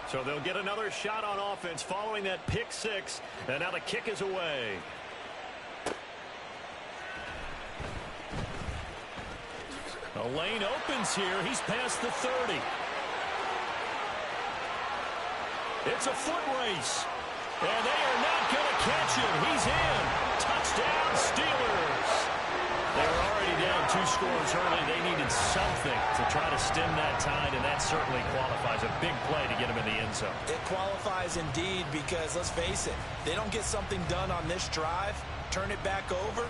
So they'll get another shot on offense following that pick 6. And now the kick is away. The lane opens here. He's past the 30. It's a foot race. And they are not going to catch him. He's in. Touchdown, Steelers. They were already down 2 scores early. They needed something to try to stem that tide, and that certainly qualifies. A big play to get him in the end zone. It qualifies indeed because, let's face it, they don't get something done on this drive, turn it back over,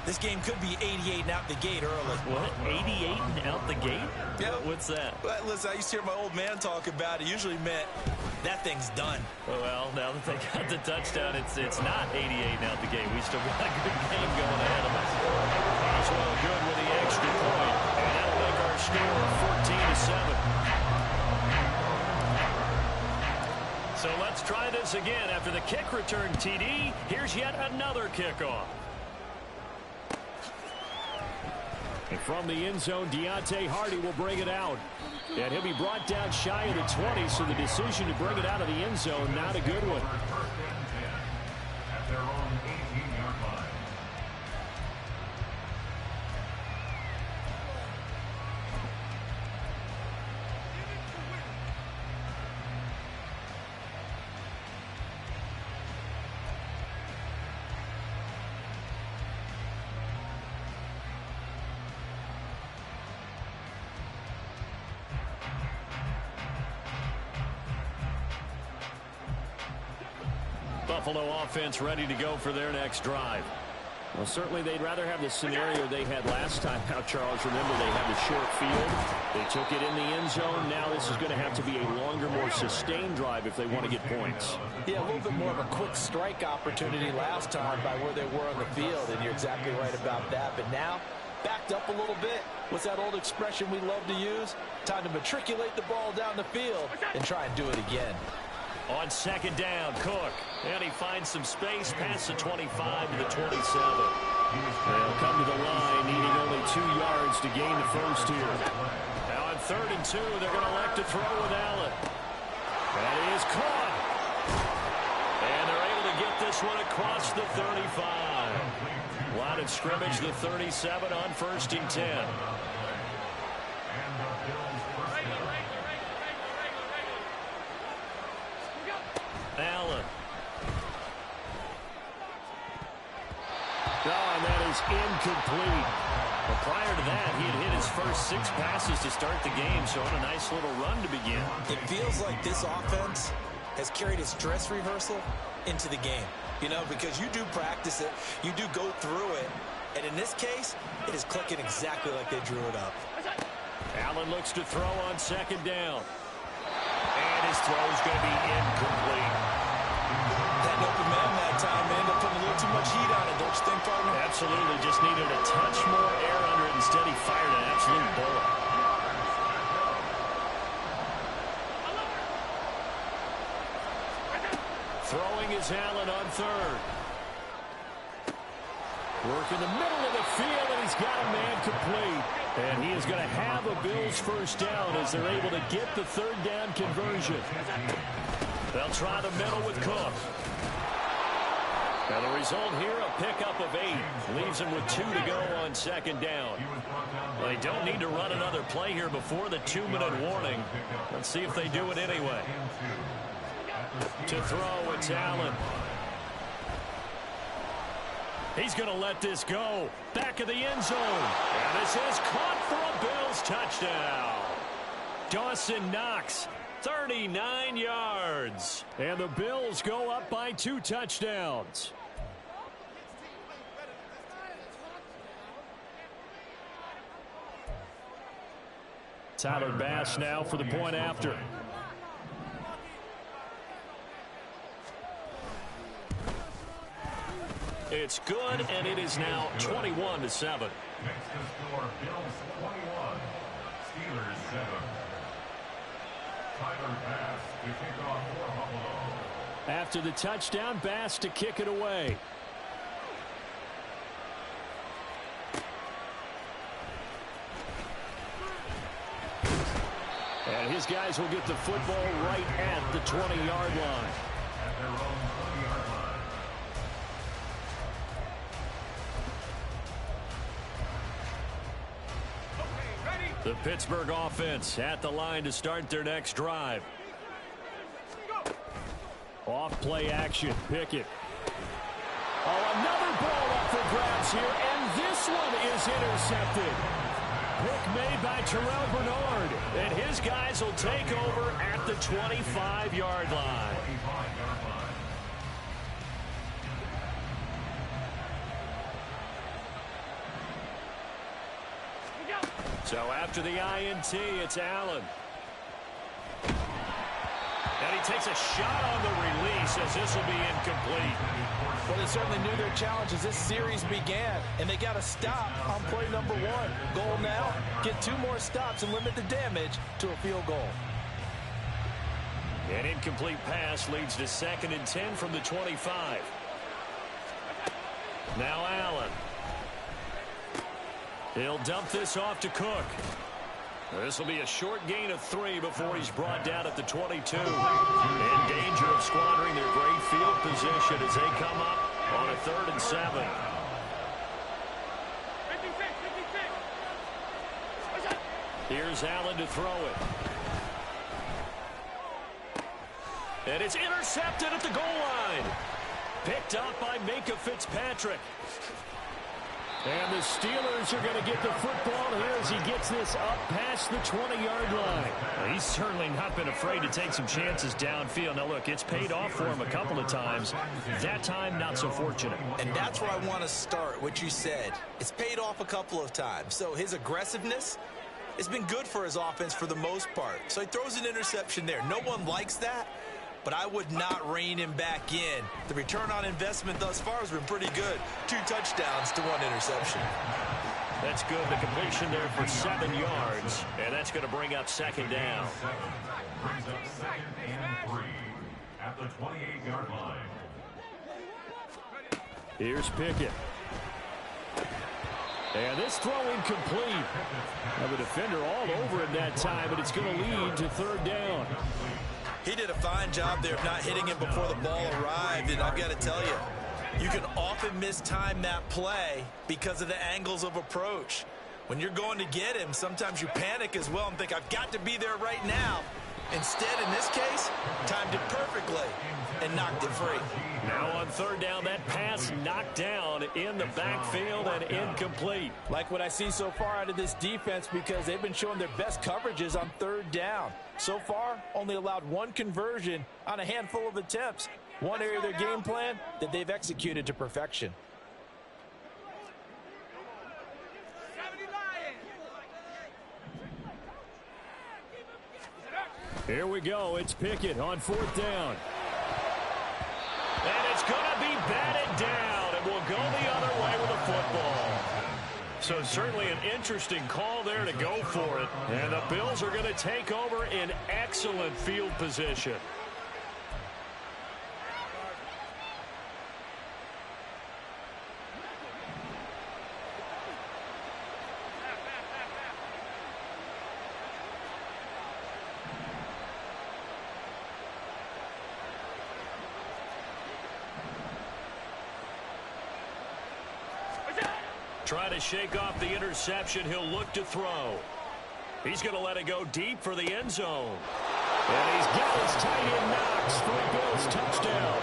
This game could be 88 and out the gate early. What? 88 and out the gate? Yeah. What's that? Well, listen, I used to hear my old man talk about it. Usually meant that thing's done. Well, now that they got the touchdown, it's not 88 and out the gate. We still got a good game going ahead of us. Boswell good with the extra point, and that'll make our score 14-7. So let's try this again. After the kick return TD, here's yet another kickoff. And from the end zone, Deontay Hardy will bring it out. And he'll be brought down shy of the 20, so the decision to bring it out of the end zone, not a good one. At their own 18-yard line. Buffalo offense ready to go for their next drive. Well, certainly they'd rather have the scenario they had last time out, Charles. Remember, they had the short field. They took it in the end zone. Now this is going to have to be a longer, more sustained drive if they want to get points. Yeah, a little bit more of a quick strike opportunity last time by where they were on the field, and you're exactly right about that. But now, backed up a little bit. What's that old expression we love to use? Time to matriculate the ball down the field and try and do it again. On second down, Cook. And he finds some space past the 25 to the 27. They'll come to the line, needing only 2 yards to gain the first here. Now on 3rd and 2, they're going to elect to throw with Allen. That is caught. And they're able to get this one across the 35. Line of scrimmage, the 37 on 1st and 10. Allen. Oh, and that is incomplete. But prior to that, he had hit his first 6 passes to start the game, so on a nice little run to begin. It feels like this offense has carried its dress rehearsal into the game. You know, because you do practice it, you do go through it, and in this case, it is clicking exactly like they drew it up. Allen looks to throw on 2nd down. And his throw is going to be incomplete. That open man that time ended up putting a little too much heat on it, don't you think, partner? Absolutely. Just needed a touch more air under it. Instead, he fired an absolute bullet. Throwing is Allen on 3rd. Work in the middle of the field, and he's got a man complete. And he is going to have a Bills first down as they're able to get the 3rd down conversion. They'll try the middle with Cook. Now the result here, a pickup of 8. Leaves them with 2 to go on 2nd down. Well, they don't need to run another play here before the 2-minute warning. Let's see if they do it anyway. To throw, it's Allen. He's going to let this go. Back of the end zone. And this is caught for a Bills touchdown. Dawson Knox, 39 yards. And the Bills go up by 2 touchdowns. Tyler Bass now for the point after. It's good, and it is now 21-7. Next to score, Bills 21, Steelers 7. Tyler Bass to kick off for Buffalo. After the touchdown, Bass to kick it away. And his guys will get the football right at the 20-yard line. At their own 20-yard line. The Pittsburgh offense at the line to start their next drive. Off play action. Pickett. Oh, another ball up for grabs here, and this one is intercepted. Pick made by Terrell Bernard, and his guys will take over at the 25-yard line. So after the INT, it's Allen. And he takes a shot on the release as this will be incomplete. Well, they certainly knew their challenge as this series began, and they got to stop on play number 1. Goal now, get 2 more stops and limit the damage to a field goal. An incomplete pass leads to 2nd and 10 from the 25. Now Allen. He'll dump this off to Cook. This will be a short gain of 3 before he's brought down at the 22. In danger of squandering their great field position as they come up on a 3rd and 7. Here's Allen to throw it. And it's intercepted at the goal line. Picked up by Minkah Fitzpatrick. And the Steelers are going to get the football here as he gets this up past the 20-yard line. Well, he's certainly not been afraid to take some chances downfield. Now, look, it's paid off for him a couple of times. That time, not so fortunate. And that's where I want to start, what you said. It's paid off a couple of times. So his aggressiveness has been good for his offense for the most part. So he throws an interception there. No one likes that, but I would not rein him back in. The return on investment thus far has been pretty good. 2 touchdowns to 1 interception. That's good. The completion there for 7 yards, and that's going to bring up 2nd down. Brings up 2nd and 3 at the 28-yard line. Here's Pickett. And this throw incomplete. Now the defender all over him that time, but it's going to lead to 3rd down. He did a fine job there of not hitting him before the ball arrived, and I've got to tell you, you can often mistime that play because of the angles of approach. When you're going to get him, sometimes you panic as well and think, I've got to be there right now. Instead, in this case, timed it perfectly and knocked it free. Now on 3rd down, that pass knocked down in the backfield and incomplete. Like what I see so far out of this defense because they've been showing their best coverages on 3rd down. So far, only allowed 1 conversion on a handful of attempts. One area of their game plan that they've executed to perfection. Here we go. It's Pickett on 4th down. And it's going to be batted down, and we'll go the other way with the football. So certainly an interesting call there to go for it. And the Bills are going to take over in excellent field position. Trying to shake off the interception. He'll look to throw. He's going to let it go deep for the end zone. And he's got his tight end Knox for a Bills touchdown.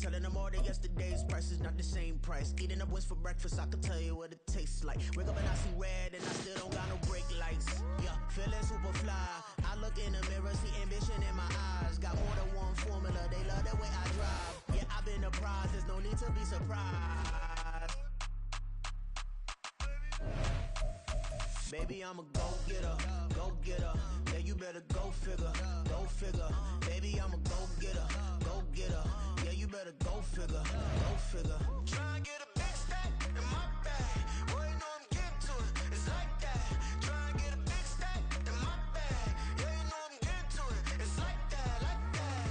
Telling them all that yesterday's price is not the same price. Eating up wings for breakfast, I can tell you what it tastes like. Wake up and I see red and I still don't got no brake lights. Yeah, feeling super fly. I look in the mirror, see ambition in my eyes. Got more than one formula, they love the way I drive. Yeah, I've been apprised, there's no need to be surprised. Baby, I'm a go-getter, go-getter. Yeah, you better go figure, go figure. Baby, I'm a go-getter, go-getter. Yeah, you better go figure, go figure. Try and get a big stack in my bag. Boy, you know I'm getting to it, it's like that. Try and get a big stack in my bag. Yeah, you know I'm getting to it, it's like that, like that.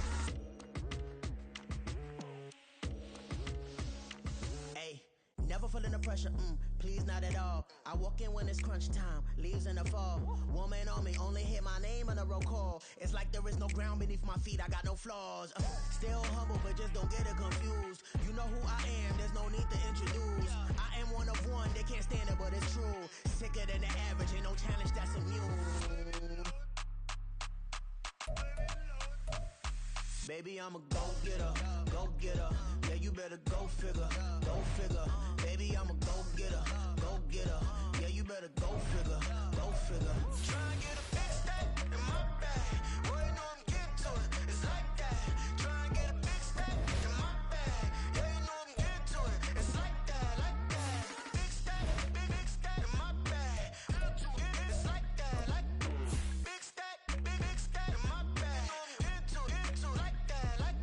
Hey, never feeling the pressure, please not at all. I walk in when it's crunch time, leaves in the fall. Woman on me, only hit my name on a roll call. It's like there is no ground beneath my feet, I got no flaws. Still humble, but just don't get it confused. You know who I am, there's no need to introduce. I am one of one, they can't stand it, but it's true. Sicker than the average, ain't no challenge that's immune. Baby, I'm a go-getter, go go-getter. Yeah, you better go figure, go figure. Baby, I'm a go-getter, go getter. Yeah, you better go figure, go figure. Try and get a big stack in my bag. Boy, you know I'm getting to it. It's like that. Try and get a big stack in my bag. Yeah, you know I'm getting to it. It's like that, like that. Big stack in my bag. It's like that, like big stack in my bag. Into like that, like.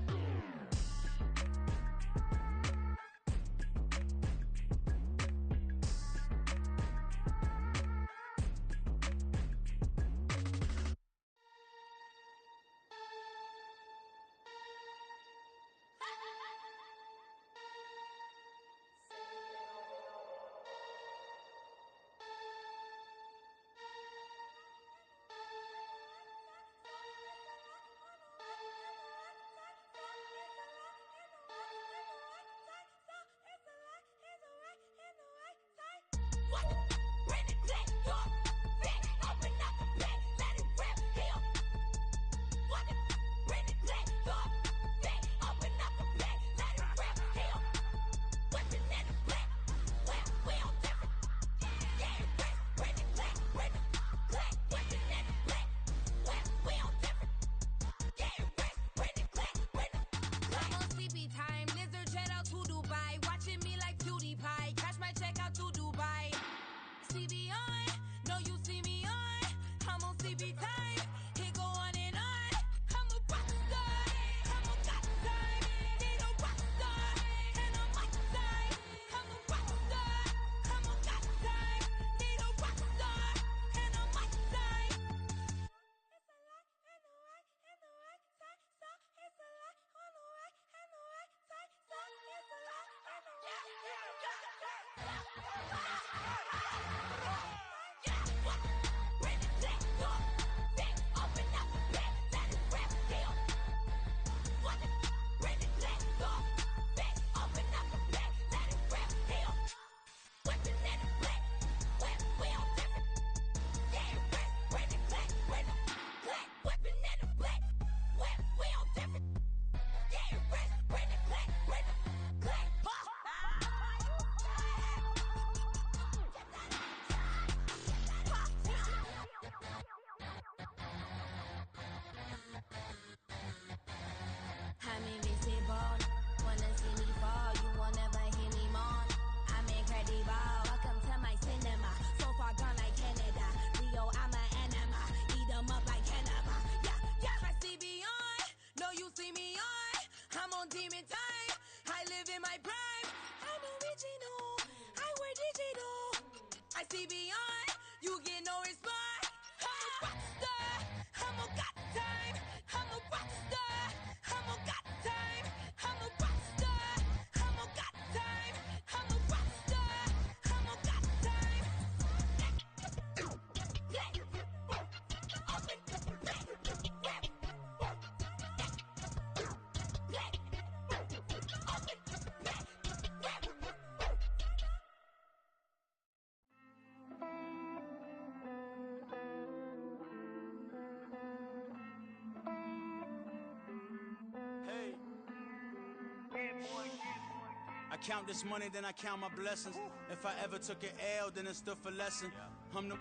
I count this money, then I count my blessings. If I ever took an L, then it stood for lesson. I'm the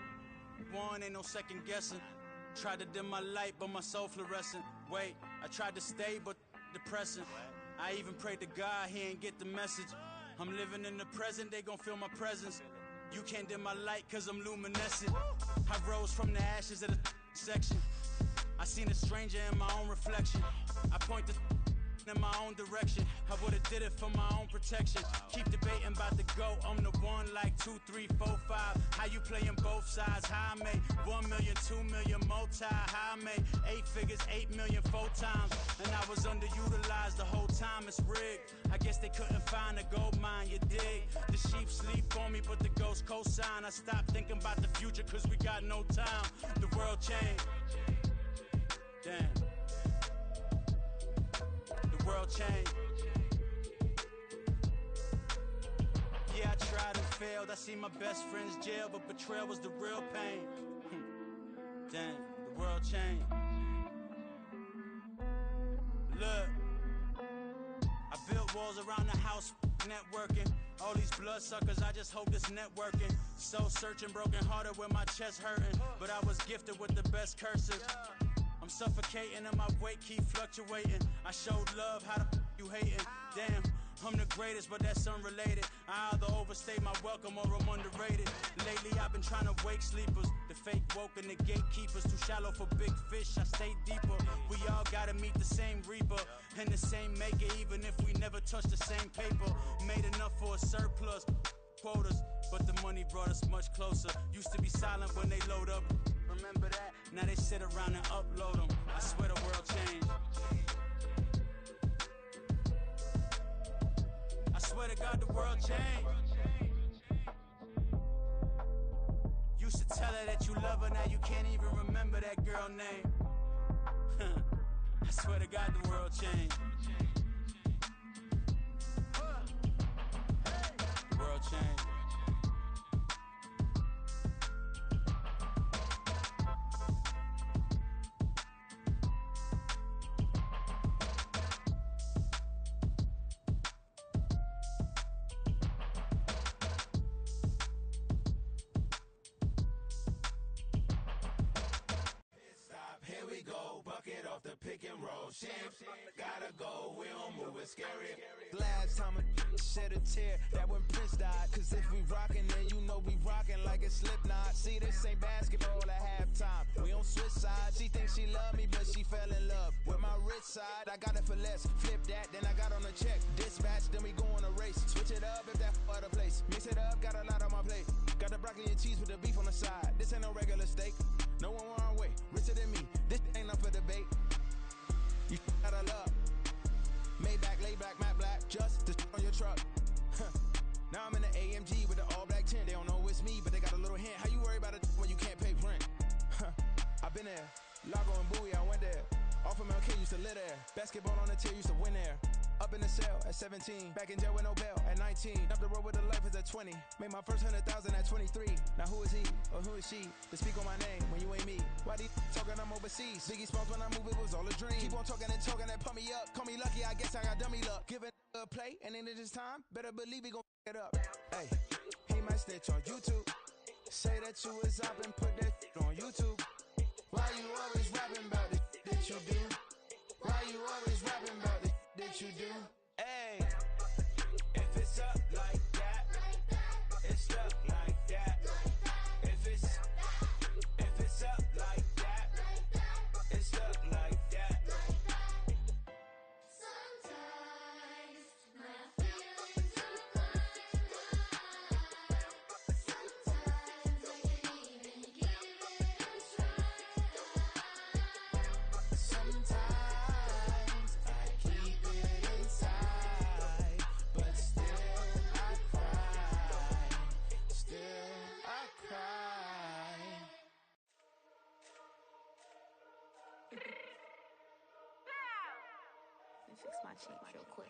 one, ain't no second guessing. Tried to dim my light, but my soul fluorescent. Wait, I tried to stay, but depressing. I even prayed to God, he ain't get the message. I'm living in the present, they gon' feel my presence. You can't dim my light, cause I'm luminescent. I rose from the ashes of the section. I seen a stranger in my own reflection. I point the in my own direction. I would've did it for my own protection. Keep debating about the GOAT. I'm the one like 2, 3, 4, 5. How you playing both sides? How I made 1 million, 2 million, multi. How I made 8 figures, 8 million, 4 times. And I was underutilized the whole time. It's rigged. I guess they couldn't find a gold mine, you dig? The sheep sleep on me, but the ghost cosign. I stopped thinking about the future, cause we got no time. The world changed. Damn. The world changed. Yeah, I tried and failed. I see my best friends jail, but betrayal was the real pain. Damn, the world changed. Look, I've walls around the house, networking. All these bloodsuckers, I just hope this networking. Soul searching, broken hearted with my chest hurting. But I was gifted with the best cursive. I'm suffocating and my weight keep fluctuating. I showed love, how the you hating? Damn, I'm the greatest, but that's unrelated. I either overstay my welcome or I'm underrated. Lately I've been trying to wake sleepers. The fake woke and the gatekeepers. Too shallow for big fish, I stay deeper. We all gotta meet the same reaper and the same maker, even if we never touch the same paper. Made enough for a surplus quotas, but the money brought us much closer. Used to be silent when they load up. Remember that? Now they sit around and upload them. I swear the world changed. I swear to God the world changed. Used to tell her that you love her, now you can't even remember that girl name. I swear to God the world changed. The world changed. Pick and roll, champs, gotta go, we don't move it scary. Last time a shed a tear, that when Prince died. Cause if we rockin', then you know we rockin' like it's Slipknot. See, this ain't basketball at halftime, we on switch sides. She thinks she love me, but she fell in love with my rich side. I got it for less, flip that, then I got on a check. Dispatch, then we go on a race. Switch it up if that other place. Mix it up, got a lot on my plate. Got the broccoli and cheese with the beef on the side. This ain't no regular steak, no one wrong way. Richer than me, this ain't up for debate. You got a love. Maybach, laid back, matte black, just to on your truck. Now I'm in the AMG with the all black tint. They don't know it's me, but they got a little hint. How you worry about it when you can't pay rent? I've been there. Lago and Bowie, I went there. Off of MLK, used to live there. Basketball on the tier, used to win there. Up in the cell at 17. Back in jail with no bail at 19. Up the road with the life is at 20. Made my first 100,000 at 23. Now who is he or who is she to speak on my name when you ain't me? Why these talking I'm overseas? Biggie Smalls when I move it was all a dream. Keep on talking and pump me up. Call me lucky, I guess I got dummy luck. Give it a play and then it's time. Better believe we gon' it up. Hey, he might snitch on YouTube. Say that you was up and put that on YouTube. Why you always rapping about the that you do? Why you always rapping about the that you do? Hey, if it's up like that, it's stuck like that. If it's up like that, it's stuck like that. Sometimes my feelings are blind. Sometimes I can't even give it a try. Sometimes I keep it inside, but still I cry. Still I cry. Let me fix my change real quick.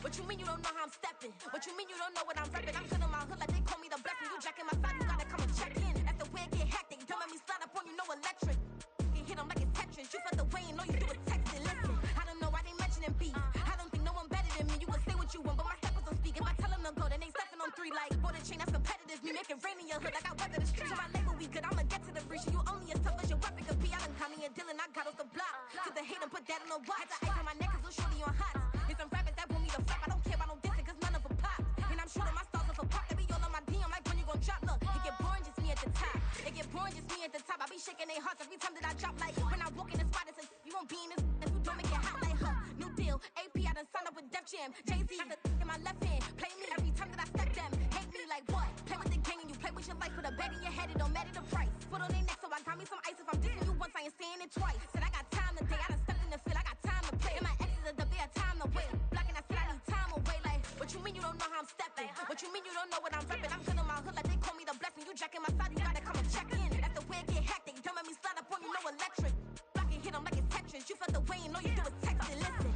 What you mean you don't know how I'm stepping? What you mean you don't know what I'm repping? I'm good in my hood like they call me the blessing. You jacking my side, you gotta come and check in. That's the way it get hectic. Don't let me slide up on you, no electric. Can hit them like it's Tetris. You felt the way and all you do is text it. Listen, I don't know why they mentioning beef. I don't think no one better than me. You can say what you want, but my steppers don't speak. If I tell them to go, then they stepping on 3 like border chain. That's competitive. Me make it rain in your hood like I weather the streets. So my label we good. I'ma get to the breach. You only as tough as your weapon could be. I done Connie and Dylan. I got off the block. Cause the hate them put that on the watch. Had the ice on my neck cause little shorty on hot. There's some rappers that want me to flop. I don't care about no dissing cause none of them pop. And I'm shooting my stars off a pop. They be all on my DM like when you gon' drop. Look, it get boring just me at the top. It get boring just me at the top. I be shaking their hearts every time that I drop. Like when I walk in the spot, it says you won't be in this. So don't make it hot like her. New deal. AP, I done signed up with Def Jam. Jay-Z got the in my left hand. Play me every time that I step them. Hate me like what? Play with the gang and you play with your life. Put a bag in your head, it don't matter the price. Foot on their neck, so I got me some ice. If I'm dissing you once, I ain't saying it twice. Said I got time today. I done stepped in the field. I got time to play. And my exes are the bare time to wait. Blocking, I said I need time away. Like, what you mean you don't know how I'm stepping? What you mean you don't know what I'm repping? I'm good in my hood like they call me the blessing. You jacking my side, you gotta come and check in. That's the way it get hectic. Don't let me slide up on you, no electric. Blocking, hit them like it's Tetris. You felt the way and all you do is text it. Listen.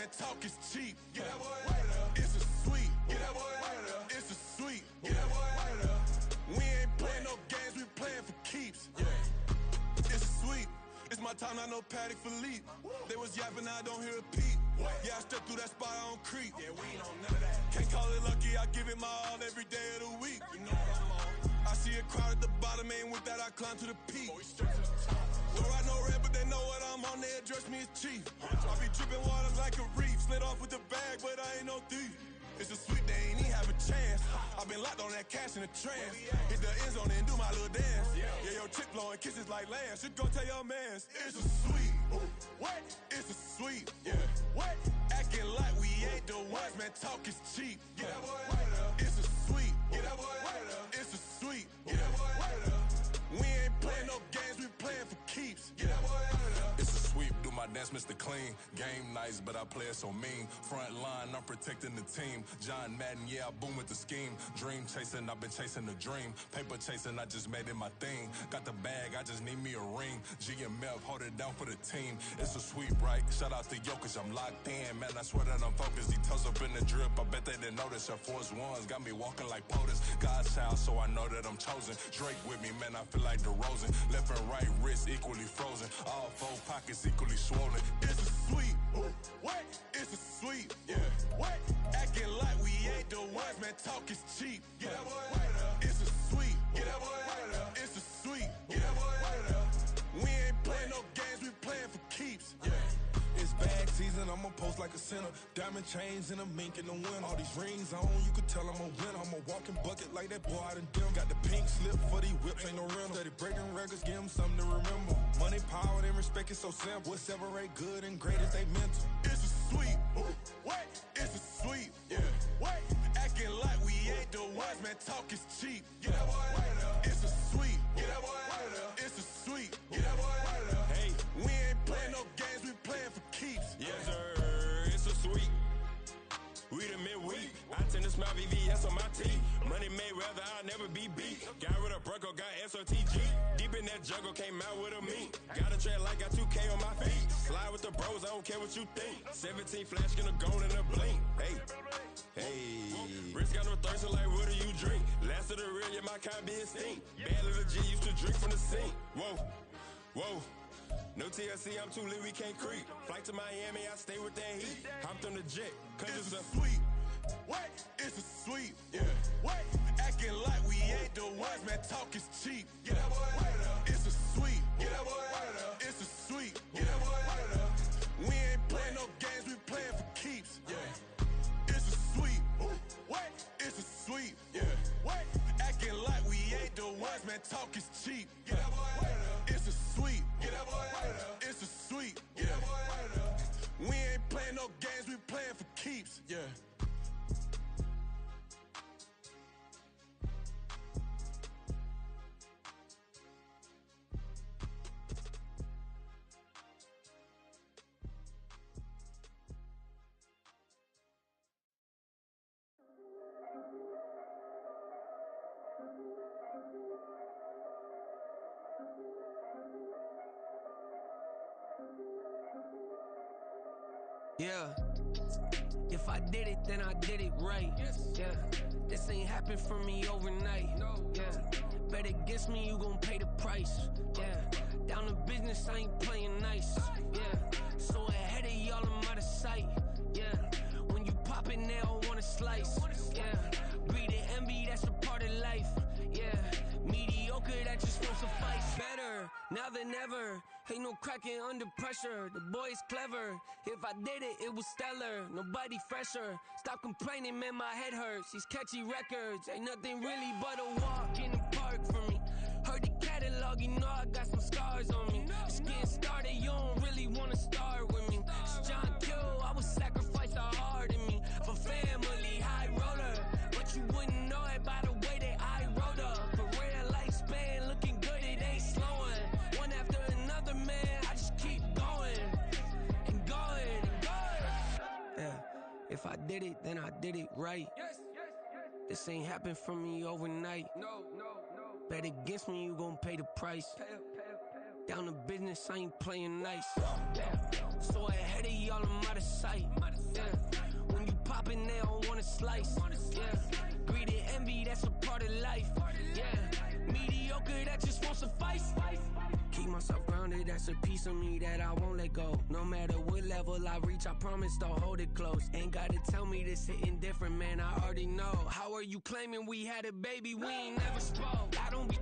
man, talk is cheap. Get that boy out of there. It's a sweep. Get that boy out of there. It's a sweep. Get that boy out of there. We ain't playing no games, we playing for keeps. Yeah. It's a sweep. It's my time, I know Patek Philippe. They was yapping, I don't hear a peep. Yeah, I step through that spot, I don't creep. Yeah, we ain't on none of that. Can't call it lucky, I give it my all every day of the week. You know what I'm on. I see a crowd at the bottom, and with that I climb to the peak. Don't ride no red, but they know what I'm on, they address me as chief. I be dripping water like a reef, slid off with the bag, but I ain't no thief. It's a sweet, they ain't even have a chance. I been locked on that cash in a trance. Hit the end zone and do my little dance. Yeah, your chick blowing kisses like lambs. Should go tell your mans. It's a sweet. What? It's a sweet. Yeah. What? Acting like we ain't the ones, man. Talk is cheap. Get that boy out of there. It's a sweet. Get that boy out of there. It's a sweet. Get that boy out of there. We ain't playing no games, we playing for keeps. Get that boy out of there. It's a sweep, do my dance, Mr. Clean. Game nice, but I play it so mean. Front line, I'm protecting the team. John Madden, yeah, I boom with the scheme. Dream chasing, I've been chasing the dream. Paper chasing, I just made it my thing. Got the bag, I just need me a ring. G and Mel, hold it down for the team. It's a sweep, right? Shout out to Jokic, I'm locked in. Man, I swear that I'm focused. He toes up in the drip, I bet they didn't notice. Your force ones got me walking like POTUS. God's child, so I know that I'm chosen. Drake with me, man, I feel like DeRozan. Left and right wrist equally frozen. All four pockets equally swollen. It's a sweep. What? It's a sweep. Yeah. What? Acting like we ain't the ones, man. Talk is cheap. Get that boy out of there. It's a sweep. Get that boy out of there. It's a sweep. Get that boy out of there. We ain't playing no games, we playing for keeps. Yeah. It's bag season, I'ma post like a sinner. Diamond chains and a mink in the wind. All these rings on, you could tell I'm a winner. I'm a walking bucket like that boy I done dim. Got the pink slip for these whips, ain't no rental. Steady breaking records, give them something to remember. Money, power, and respect is so simple. What separate good and great is they mental. It's a sweep. What? It's a sweep. Yeah. What? Acting like we ain't the ones, man. Talk is cheap. Get that boy out of there. It's a sweep. Get that boy out of there. It's a sweep. Get that boy out of there. Hey, we ain't playing no games, we playing for keeps. Yes, sir. It's a sweep. We the midweek. I tend to smile VVS on my teeth. Money made rather I'll never be beat. Got rid of Bronco, got SOTG. Deep in that jungle, came out with a meat. Got a trail like got 2K on my feet. Slide with the bros, I don't care what you think. 17 flash, gonna go in a blink. Hey, hey. Wrist got no thirst, like what do you drink? Last of the real, yeah, my kind be extinct. Bad little G used to drink from the sink. Whoa, whoa. No TLC, I'm too lit, we can't creep. Flight to Miami, I stay with that heat. Hopped on the jet, cause it's a sweep. What? It's a sweep. Yeah. What? Acting like we ain't the ones, man. Talk is cheap. Get that boy out of there. It's a sweep. Get that boy out of there. It's a sweep. Get that boy out of there. We ain't playing no games, we playing for keeps. Yeah. It's a sweep. What? It's a sweep. Yeah. What? Acting like we ain't the ones, man. Talk is cheap. Get that boy out of there. It's a sweep. Get that boy out of there. It's a sweep. Get that boy out of there. We ain't playing no games, we playing for keeps. Yeah. Yeah, if I did it, then I did it right. Yeah, this ain't happened for me overnight. Yeah, bet against me, you gon' pay the price. Yeah, down to business, I ain't playing nice. Yeah, so ahead of y'all, I'm out of sight. Yeah, when you pop it, they all wanna slice. Yeah, greed and envy, that's a part of life. Yeah, mediocre, that just won't suffice. Better now than ever. Ain't no cracking under pressure. The boy's clever. If I did it, it was stellar. Nobody fresher. Stop complaining, man, my head hurts. These catchy records ain't nothing really but a walk in the park for me. Heard the catalog, you know I got some scars on me. It's getting started, you don't really wanna start with me. It's John Kill, I would sacrifice a heart in me for family, high roller. But you wouldn't know it by the way that I wrote up. For real lifespan, looking good, it ain't slowing. One after another, man, I just keep going and going and going. Yeah, if I did it, then I did it right. This ain't happened for me overnight. No. Bet against me, you gon' pay the price. Down to business, I ain't playing nice. Yeah. So ahead of y'all, I'm out of sight. Yeah. When you poppin', they don't wanna slice. Yeah. Greed and envy, that's a part of life. Yeah. Mediocre, that just won't suffice. Keep myself grounded, that's a piece of me that I won't let go. No matter what level I reach, I promise to hold it close. Ain't gotta tell me this hitting different, man, I already know. How are you claiming we had a baby, we ain't never spoke? I don't be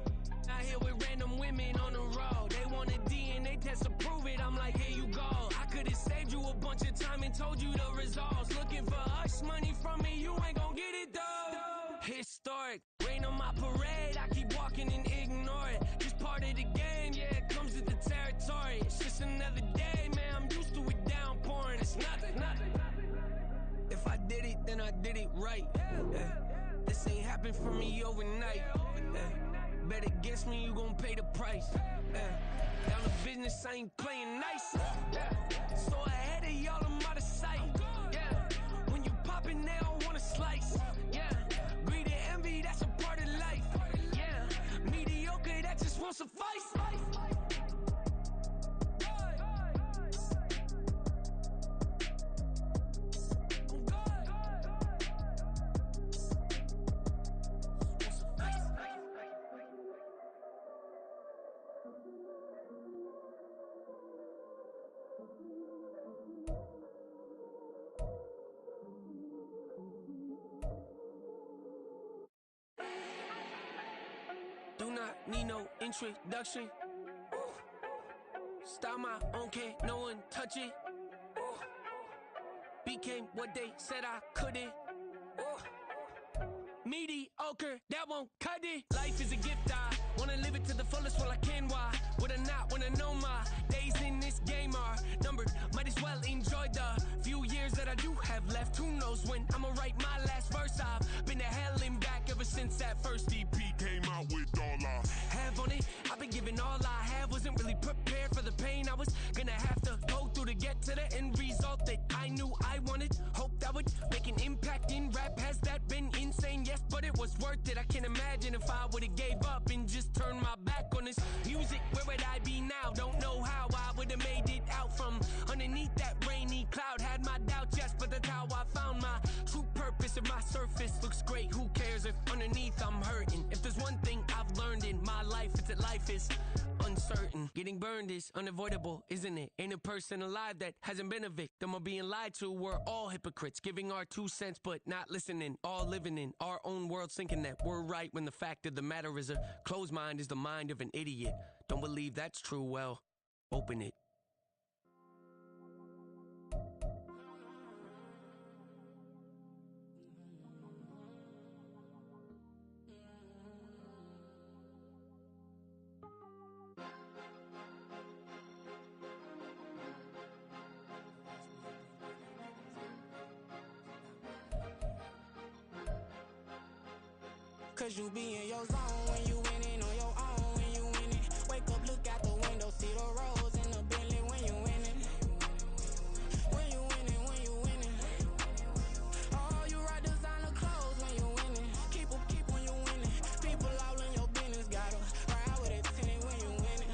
out here with random women on the road. They want a DNA test to prove it, I'm like, here you go. I could've saved you a bunch of time and told you the results. Looking for hush money from me, you ain't gon' get it though. Historic, rain on my parade, I keep walking and ignore it. Just part of the game, yeah, it comes with the territory. It's just another day, man, I'm used to it downpouring. It's nothing. If I did it, then I did it right. Yeah. This ain't happened for me overnight. Yeah. Bet against me, you gon' pay the price. Yeah. Down to business, I ain't playing nice. Yeah. So ahead of y'all, I'm out of sight. Yeah. When you poppin', they don't wanna slice. Yeah. Greed and envy, that's a part of life. Yeah. Mediocre, that just won't suffice. Do not need no introduction. Ooh. Start my own, can't no one touch it. Ooh. Became what they said I couldn't. Ooh. Mediocre, that won't cut it. Life is a gift, I wanna live it to the fullest while I can. Why would I not wanna know my days in this game are numbered? Might as well enjoy the few years that I do have left. Who knows when I'ma write my last verse? I've been to hell and back ever since that first EP came out with all I have on it. I've been giving all I have, wasn't really prepared for the pain I was gonna have to go through to get to the end result that I knew I wanted. Hope that would make an impact in rap. Has that been insane? Yes, but it was worth it. I can't imagine if I would've gave up and just turned my back on this music. Where would I be now? Don't know how I would've made it out from underneath that rainy cloud. Had my doubts, yes, but that's how I found my true purpose. If my surface looks great, who cares if underneath I'm hurting? If there's one thing I've learned in my life, it's that life is uncertain. Getting burned is unavoidable, isn't it? Ain't a person alive that hasn't been a victim of being lied to. We're all hypocrites, giving our 2 cents but not listening. All living in our own world, thinking that we're right when the fact of the matter is a closed mind is the mind of an idiot. Don't believe that's true? Well, open it. Cause you be in your zone when you winning on your own when you winning. Wake up, look out the window, see the rose in the Bentley when you winning. When you winning, when you winning. Oh, you rock designer clothes when you winning. Keep when you winning. People all in your business, gotta ride with it tinted when you winning.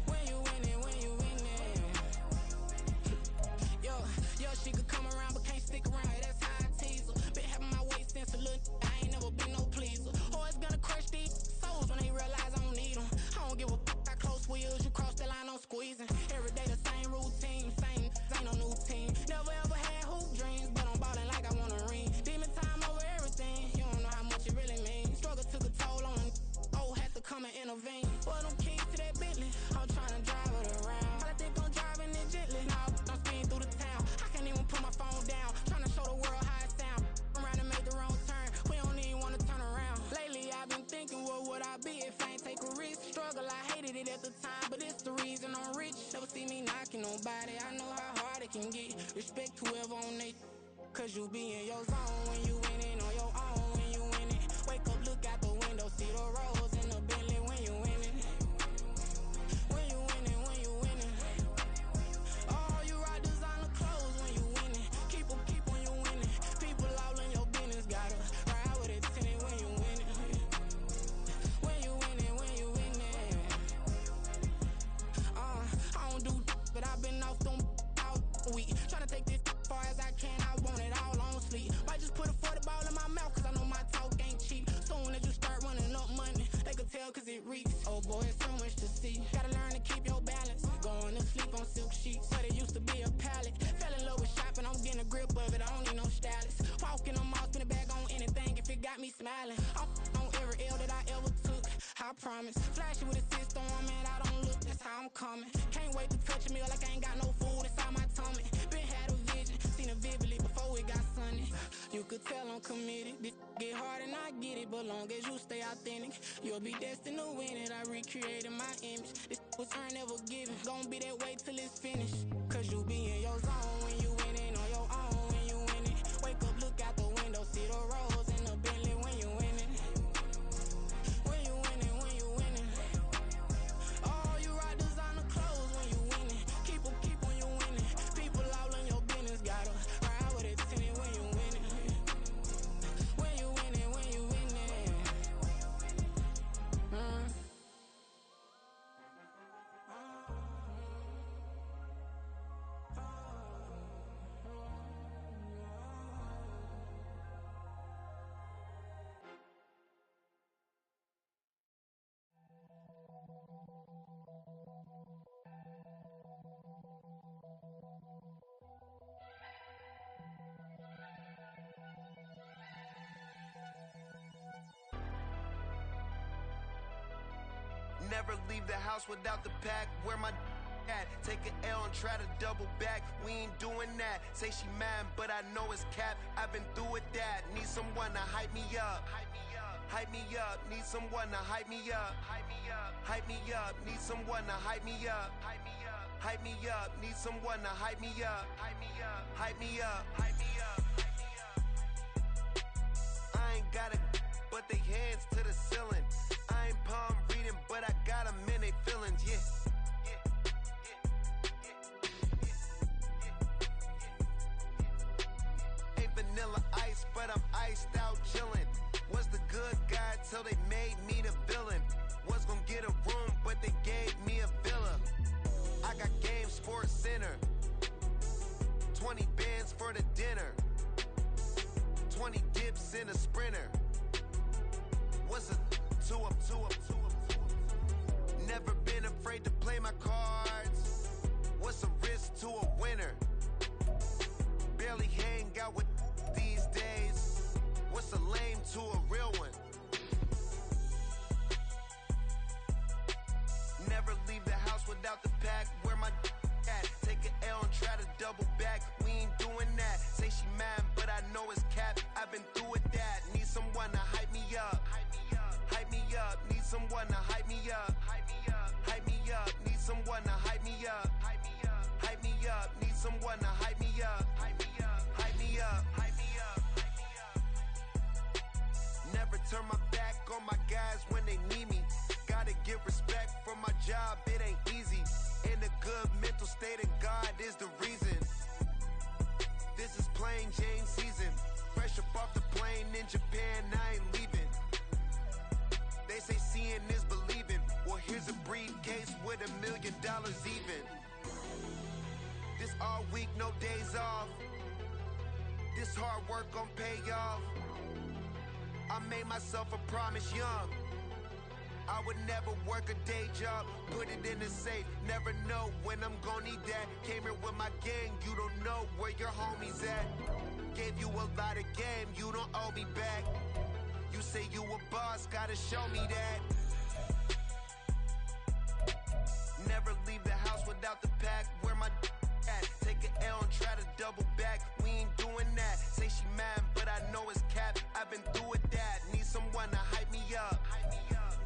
When you winning, when you winning. Yo, she could come around but can't stick around. That's how I tease her. Been having my waist since a little. I ain't never been no pleaser. Always gonna crush these souls when they realize I don't need them. I don't give a f*** how close we is. You cross the line, I'm squeezing. Every day the same routine, same ain't no new team. Never ever had hoop dreams, but I'm ballin' like I wanna ring. Demon time over everything. You don't know how much it really means. Struggle took a toll on them. Oh, had to come and intervene. Boy, them keys to that Bentley. I'm tryna drive it around. I think I'm driving it gently. Now I'm speeding through the town. I can't even put my phone down. Tryna show the world how it sound. Around and make the wrong turn. We don't even wanna turn around. Lately I've been thinking, what would I be if I ain't take a risk? Struggle, I hated it at the time, but it's the reason I'm rich. Never see me knocking nobody. I know how hard it can get. Respect whoever on they. Cause you be in your zone when you winning on your own when you winning. Wake up, look out the window, see the rose in the Bentley when you winning. When you winning, when you winning. Oh, you rock designer clothes when you winning. Keep when you winning. People all in your business, gotta ride with it tinted when you winning. When you winning, when you winning. been off them all week. Tryna take this far as I can, I want it all on sleep. Might just put a 40 ball in my mouth, cause I know my talk ain't cheap. Soon as you start running up money, they could tell cause it reeks. Oh boy, it's so much to see. Gotta learn to keep your balance. Going to sleep on silk sheets, but it used to be a pallet. Fell in love with shopping, I'm getting a grip of it, I don't need no stylist. Walking on mall, spin a bag on anything if it got me smiling. I'm on every L that I ever took, I promise. Flashing with a cyst on, man, I don't look, that's how I'm coming. Can't wait to touch a meal like I ain't got no food inside my tummy. Been had a vision, seen it vividly before it got sunny. You could tell I'm committed, this get hard and I get it, but long as you stay authentic, you'll be destined to win it. I recreated my image, this was earned, never given. Gonna be that way till it's finished, cause you be in your zone when you winning on your own when you win it. Wake up, look out the window, see the rose in the Bentley when you winning. When you winning, when you winning. Oh, you rock designer clothes when you winning. Keep when you winning. People all in your business, gotta ride with it tinted when you winning. When you winning, when you winning. Never leave the house without the pack. Where my at? Take an L and try to double back. We ain't doing that. Say she mad, but I know it's cap. I've been through with that. Need someone to hype me up. Hype me up. Need someone to hype me up. Hype me up. Need someone to hype me up. Hype me up. Need someone to hype me up. Hype me up. Hype me up. Hype me up. I ain't got a, but they hands to the ceiling. I ain't palm reading, but I got them in they feelings, yeah. Ain't vanilla ice, but I'm iced out chillin'. Was the good guy till they made me the villain. Was gonna get a room, but they gave me a villa. I got Game Sports Center. 20 bands for the dinner. 20 dips in a sprinter. What's a two up? Never been afraid to play my cards. What's a risk to a winner? Barely hang out with these days. What's a lame to a real one? Never leave the house without the pack. Where my at? Take an L and try to double back. We ain't doing that. Say she mad, but I know it's cap. I've been through with that. Need someone to hype me up. Hype me up. Need someone to hype me up. Hype me up. Need someone to hype me up. Hype me up. Need someone to hype me up. Hype me up. Hype me up. Never turn my back on my guys when they need me. Gotta get respect for my job, it ain't easy. In a good mental state and God is the reason. This is plain Jane season. Fresh up off the plane in Japan, I ain't leaving. They say seeing is believing. Well, here's a briefcase with $1 million even. This all week, no days off. This hard work gon' pay off. I made myself a promise young. I would never work a day job, put it in the safe. Never know when I'm gon' need that. Came here with my gang, you don't know where your homies at. Gave you a lot of game, you don't owe me back. You say you a boss, gotta show me that. Never leave the house without the pack. Where my at? Take an L and try to double back. We ain't doing that. Say she mad, but I know it's cap. I've been through with that. Need someone to hype me up.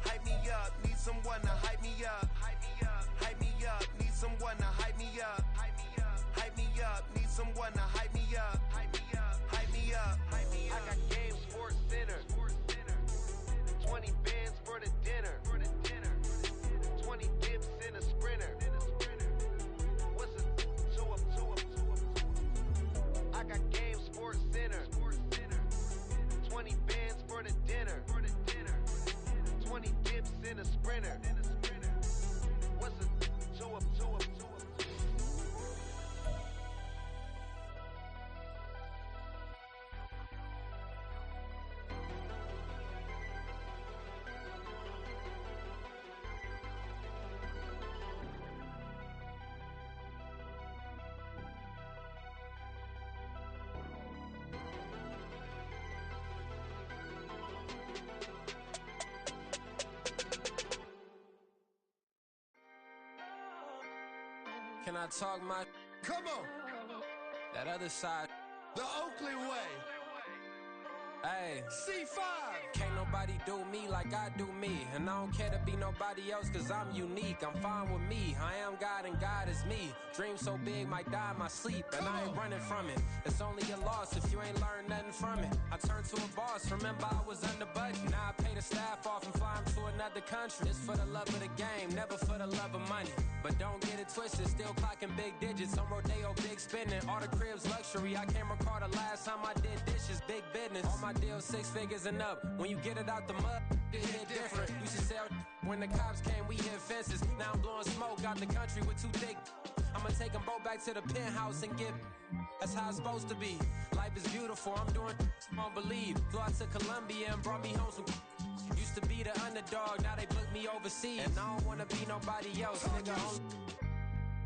Hype me up. Need someone to hype me up. Hype me up. Need someone to hype me up. Hype me up. Need someone to hype me up. Hype me up. I got Game Sports Center. 20 bands for the dinner. 20 dips in a sprinter. What's a two up? I got Game Sports Center. 20 bands for the dinner. 20 dips in a sprinter. What's a two up? Can I talk my? Come on. That other side. The Oakley way. Hey, C5. Can't nobody do me like I do me. And I don't care to be nobody else, cause I'm unique. I'm fine with me. I am God and God is me. Dream so big, might die in my sleep. And I ain't running from it. It's only a loss if you ain't learned nothing from it. I turned to a boss, remember I was under budget. Now I pay the staff off and fly them to another country. It's for the love of the game, never for the love of money. But don't get it twisted, still clocking big digits. On Rodeo, big spending. All the cribs luxury. I can't recall the last time I did dishes, big business. All my deals 6 figures and up. When you get it out the mud, it hit different. Used to sell when the cops came, we hit fences. Now I'm blowing smoke out the country with 2 thick. I'ma take them both back to the penthouse and get. That's how it's supposed to be. Life is beautiful, I'm doing won't believe. Flew out to Colombia and brought me home some. Used to be the underdog, now they book me overseas. And I don't wanna be nobody else, nigga.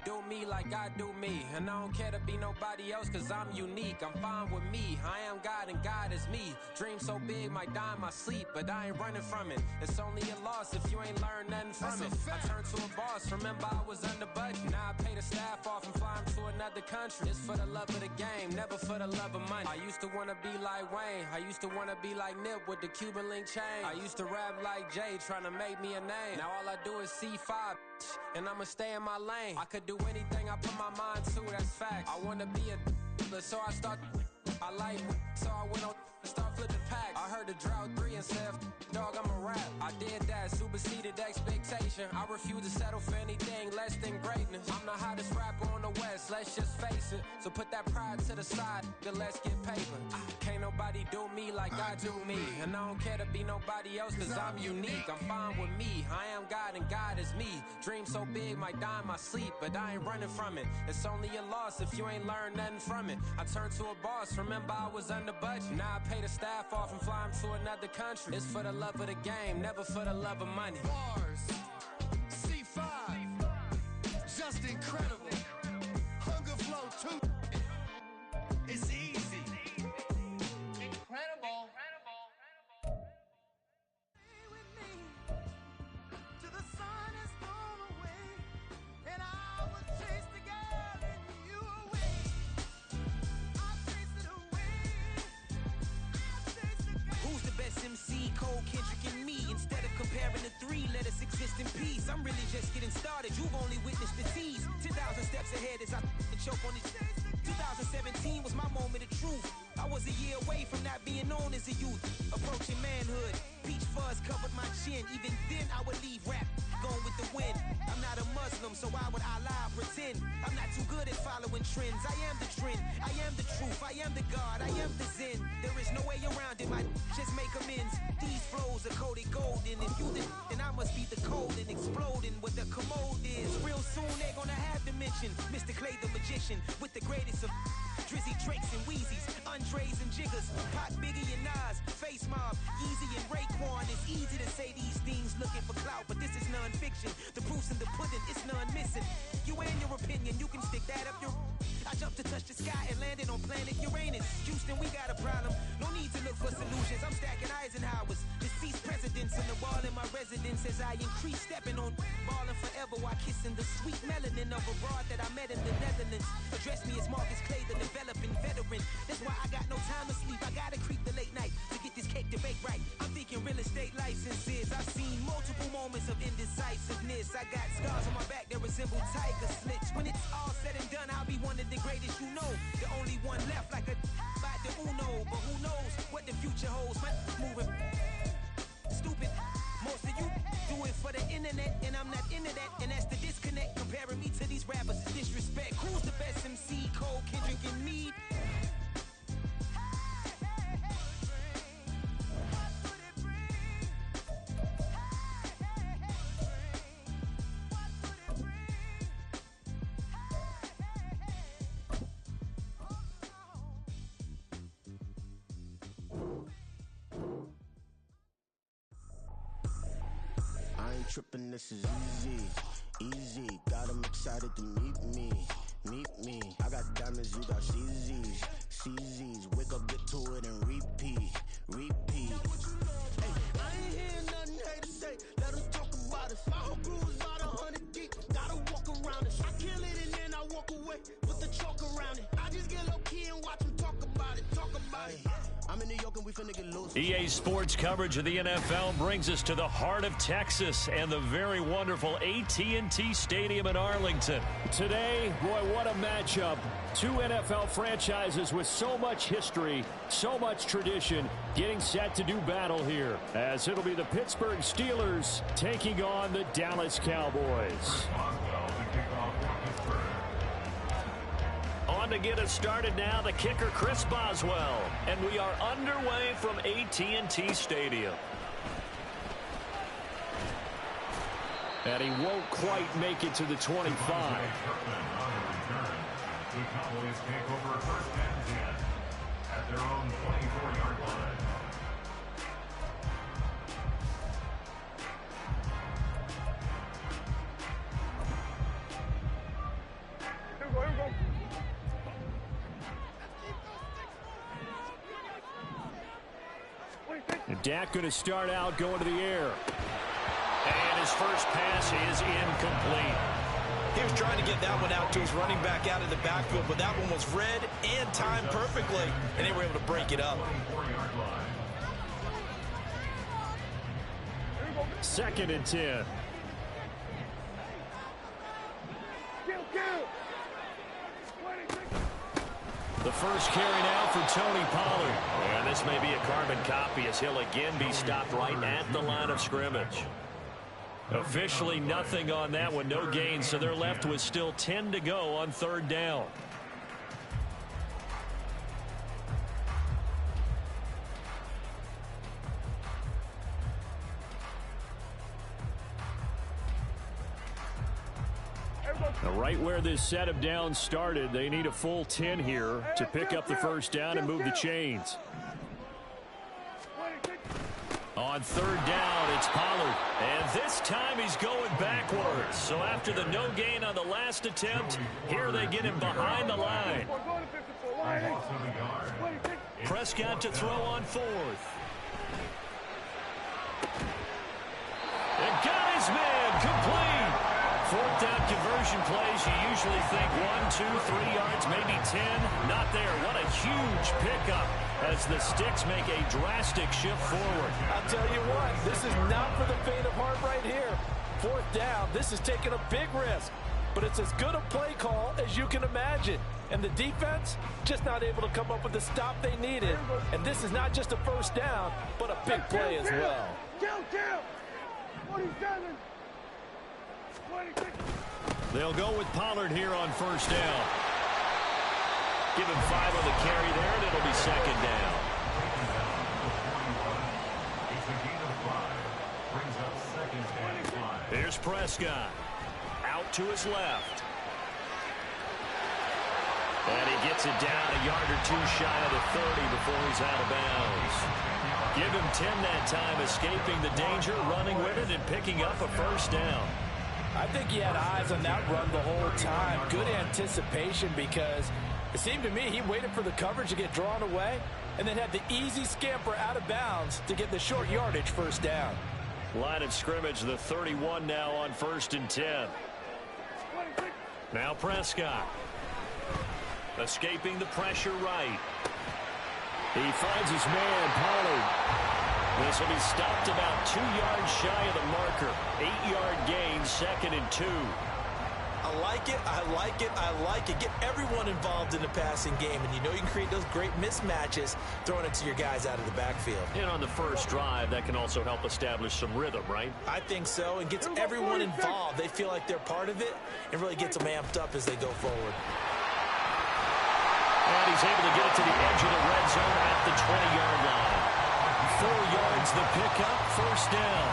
Do me like I do me. And I don't care to be nobody else, cause I'm unique. I'm fine with me. I am God and God is me. Dream so big, might die in my sleep, but I ain't running from it. It's only a loss if you ain't learned nothing from it. I turned to a boss, remember I was under budget. Now I pay the staff off and fly them to another country. It's for the love of the game, never for the love of money. I used to wanna be like Wayne. I used to wanna be like Nip with the Cuban link chain. I used to rap like Jay, trying to make me a name. Now all I do is C5, and I'ma stay in my lane. I could do anything I put my mind to, that's fact. I wanna be a so I start. I like so I went on start flipping packs. I heard the drought 3 and said, dog, I'm a rap. I did that, superseded expectation. I refuse to settle for anything less than greatness. I'm the hottest rapper on the West, let's just face it. So put that pride to the side, then let's get paper. Can't nobody do me like I do me. And I don't care to be nobody else, cause I'm unique. I'm fine with me, I am God and God is me. Dream so big, might die in my sleep, but I ain't running from it. It's only a loss if you ain't learned nothing from it. I turned to a boss, remember I was under budget. Now I pay the staff off and fly them to another country. It's for the love of the game, never for the love of money. Bars, C5, just incredible. Hunger Flow 2, it's easy. Incredible. MC, Cole, Kendrick, and me. Instead of comparing the 3, let us exist in peace. I'm really just getting started, you've only witnessed the tease. 10,000 steps ahead as I choke on this. 2017 was my moment of truth. I was a year away from not being known as a youth. Approaching manhood, peach fuzz covered my chin. Even then I would leave rap, going with the wind. I'm not a Muslim, so why would Allah pretend? I'm not too good at following trends. I am the trend, I am the truth, I am the God, I am the Zen. There is no way around it, my just make amends. These flows are coated golden. If you the then I must be the cold and exploding what the commode is. Real soon they're gonna have to mention Mr. Clay the magician with the greatest of Drizzy, Drakes, and Wheezies, Andres and Jiggers, Pac, Biggie, and Nas, Face Mob, Easy and Raekwon. It's easy to say these things looking for clout, but this is non-fiction. The proof's in the pudding, it's none missing. You and your opinion, you can stick that up your. I jumped to touch the sky and landed on planet Uranus. Houston, we got a problem. No need to look for solutions. I'm stacking Eisenhowers. Deceased presidents on the wall in my residence as I increase stepping on ballin' forever while kissing the sweet melanin of a broad that I met in the Netherlands. Address me as Marcus Clay, the developing veteran. That's why I got no time to sleep. I gotta creep the late night to get this cake to bake right. I'm thinking real estate licenses. I've seen multiple moments of indecisiveness. I got scars on my back that resemble tiger slits. When it's all said and done, I'll be one of the greatest you know. The only one left like a by the Uno. But who knows what the future holds. My moving stupid. Most of you do it for the internet, and I'm not into that. And that's the disconnect. Comparing me to these rappers is disrespect. Who's the best MC? Cole, Kendrick, and me? Trippin', this is easy, got them excited to meet me. I got diamonds, you got CZs, wake up, get to it and repeat. Hey, I ain't hearing nothing hate to say, let them talk about us. My whole crew is about 100 deep, gotta walk around us. I kill it and then I way, put the chalk around it. I just get low key and watch them talk about it. I'm in New York and we finna get loose. EA Sports coverage of the NFL brings us to the heart of Texas and the very wonderful AT&T Stadium in Arlington. Today, boy, what a matchup. Two NFL franchises with so much history, so much tradition, getting set to do battle here, as it'll be the Pittsburgh Steelers taking on the Dallas Cowboys. On to get us started now, the kicker, Chris Boswell. And we are underway from AT&T Stadium. And he won't quite make it to the 25. The Cowboys take over first and 10 at their own 24-yard line. And Dak going to start out going to the air. And his first pass is incomplete. He was trying to get that one out to his running back out of the backfield, but that one was read and timed perfectly, and they were able to break it up. Second and 10. The first carry now for Tony Pollard. And this may be a carbon copy as he'll again be stopped right at the line of scrimmage. Officially nothing on that one, no gain, so they're left with still 10 to go on third down. Now, right where this set of downs started, they need a full 10 here to pick up the first down and move the chains. On third down, it's Pollard. And this time he's going backwards. So after the no gain on the last attempt, here they get him behind the line. Prescott to throw on fourth. And got his man complete. Fourth down conversion plays, you usually think 1, 2, 3 yards, maybe 10. Not there. What a huge pickup as the Sticks make a drastic shift forward. I'll tell you what, this is not for the faint of heart right here. Fourth down, this is taking a big risk. But it's as good a play call as you can imagine. And the defense just not able to come up with the stop they needed. And this is not just a first down, but a big play as well. 27. They'll go with Pollard here on first down. Give him 5 on the carry there, and it'll be second down. Here's Prescott. Out to his left. And he gets it down a yard or two shy of the 30 before he's out of bounds. Give him 10 that time, escaping the danger, running with it, and picking up a first down. I think he had eyes on that run the whole time. Good anticipation because it seemed to me he waited for the coverage to get drawn away and then had the easy scamper out of bounds to get the short yardage first down. Line of scrimmage, the 31 now on first and 10. Now Prescott. Escaping the pressure right. He finds his man, Pollard. This will be stopped about 2 yards shy of the marker. 8-yard gain, second and 2. I like it, I like it, I like it. Get everyone involved in the passing game, and you know you can create those great mismatches throwing it to your guys out of the backfield. And on the first drive, that can also help establish some rhythm, right? I think so, and gets everyone involved. They feel like they're part of it, and really gets them amped up as they go forward. And he's able to get it to the edge of the red zone at the 20-yard line. 4 yards the pickup, first down.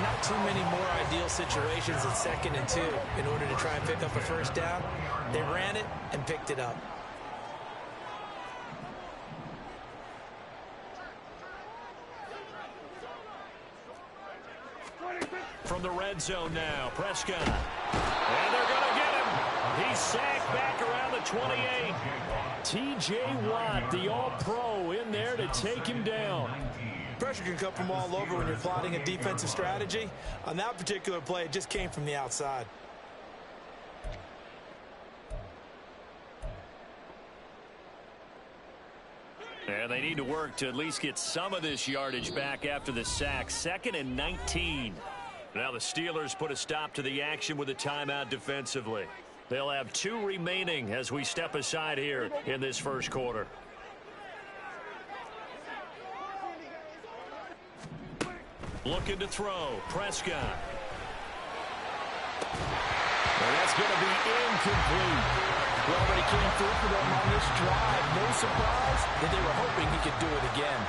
Not too many more ideal situations in second and 2 in order to try and pick up a first down. They ran it and picked it up. From the red zone now, Prescott. And they're going to get him. He's sacked back around the 28. T.J. Watt, the all-pro, in there to take him down. Pressure can come from all over when you're plotting a defensive strategy. On that particular play, it just came from the outside. And they need to work to at least get some of this yardage back after the sack. 2nd and 19. Now the Steelers put a stop to the action with a timeout defensively. They'll have 2 remaining as we step aside here in this first quarter. Looking to throw. Prescott. And that's going to be incomplete. Well, but he came through for them on this drive. No surprise that they were hoping he could do it again.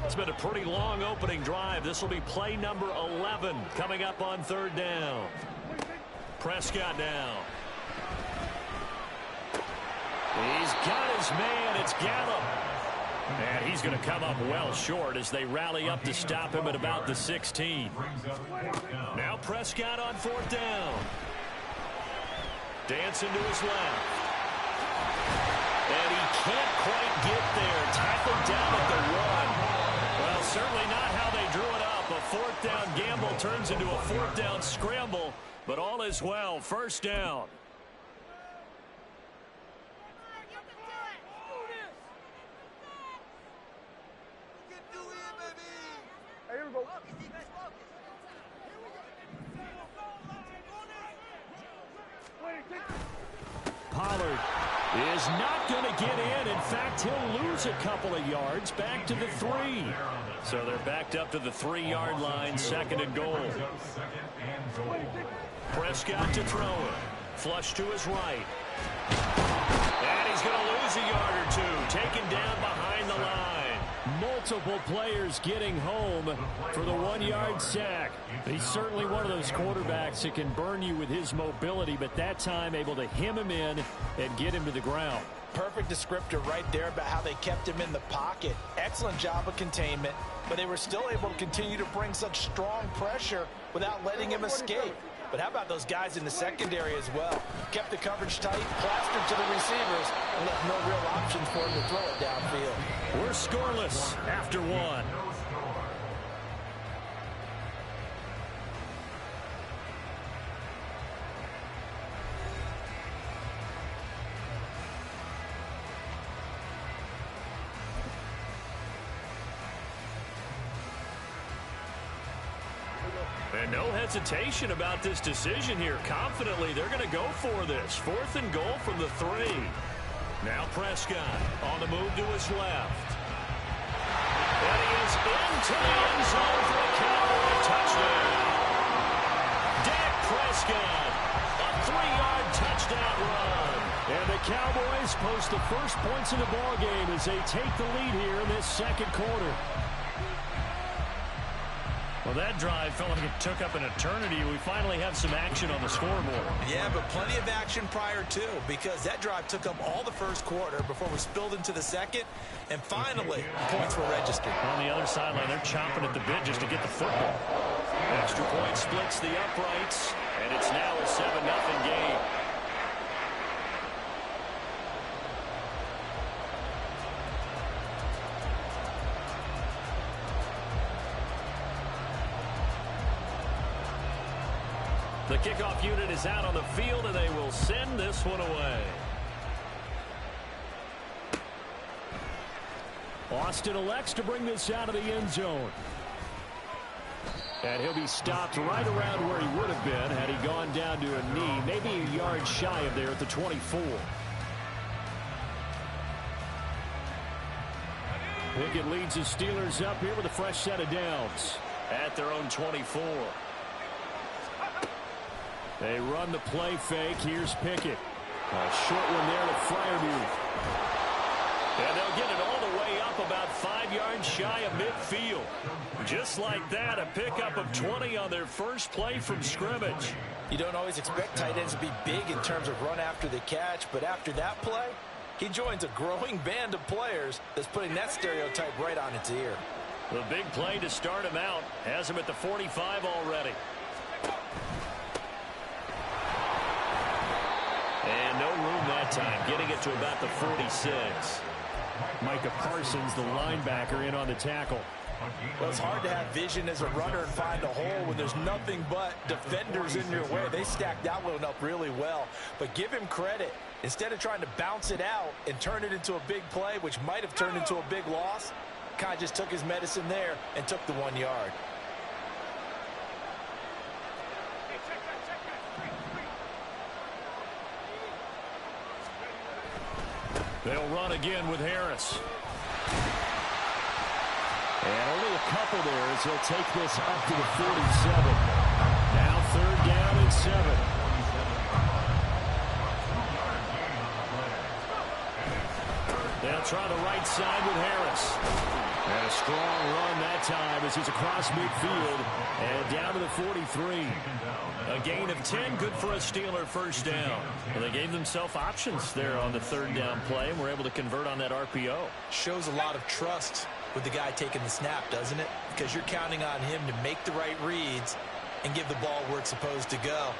It's been a pretty long opening drive. This will be play number 11 coming up on 3rd down. Prescott now. He's got his man. It's Gallup. And he's going to come up well short as they rally up to stop him at about the 16. Now Prescott on 4th down. Dancing to his left. And he can't quite get there. Tackled down at the 1. Well, certainly not how they drew it up. A 4th down gamble turns into a 4th down scramble. But all is well. 1st down. Pollard is not going to get in. In fact, he'll lose a couple of yards back to the 3. So they're backed up to the 3-yard line, 2nd and goal. Prescott to throw it. Flush to his right. And he's going to lose a yard or 2. Taken down behind the line. Multiple players getting home for the 1-yard sack. He's certainly one of those quarterbacks that can burn you with his mobility, but that time able to hem him in and get him to the ground. Perfect descriptor right there about how they kept him in the pocket. Excellent job of containment, but they were still able to continue to bring such strong pressure without letting him escape. But how about those guys in the secondary as well? Kept the coverage tight, plastered to the receivers, and left no real options for him to throw it downfield. We're scoreless after 1. And no hesitation about this decision here. Confidently, they're going to go for this. 4th and goal from the 3. Now Prescott on the move to his left. And he is into the end zone for a Cowboy touchdown. Dak Prescott, a 3-yard touchdown run. And the Cowboys post the first points in the ballgame as they take the lead here in this 2nd quarter. Well, that drive felt like it took up an eternity. We finally have some action on the scoreboard. Yeah, but plenty of action prior to, because that drive took up all the first quarter before we spilled into the 2nd, and finally, points were registered. On the other sideline, they're chomping at the bit just to get the football. Extra point splits the uprights, and it's now a 7-0 game. The kickoff unit is out on the field, and they will send this one away. Austin elects to bring this out of the end zone. And he'll be stopped right around where he would have been had he gone down to a knee, maybe a yard shy of there at the 24. Pickett leads the Steelers up here with a fresh set of downs at their own 24. They run the play fake. Here's Pickett. A short one there to Freiermuth. And they'll get it all the way up about 5 yards shy of midfield. Just like that, a pickup of 20 on their first play from scrimmage. You don't always expect tight ends to be big in terms of run after the catch, but after that play, he joins a growing band of players that's putting that stereotype right on its ear. The big play to start him out has him at the 45 already. And no room that time, getting it to about the 46. Micah Parsons, the linebacker, in on the tackle. Well, it's hard to have vision as a runner and find a hole when there's nothing but defenders in your way. They stacked that one up really well. But give him credit. Instead of trying to bounce it out and turn it into a big play, which might have turned into a big loss, kind of just took his medicine there and took the 1 yard. They'll run again with Harris. And only a couple there as he'll take this up to the 47. Now 3rd down and 7. They'll try the right side with Harris. And a strong run that time as he's across midfield and down to the 43. A gain of 10, good for a Steeler first down. Well, they gave themselves options there on the 3rd down play and were able to convert on that RPO. Shows a lot of trust with the guy taking the snap, doesn't it? Because you're counting on him to make the right reads and give the ball where it's supposed to go.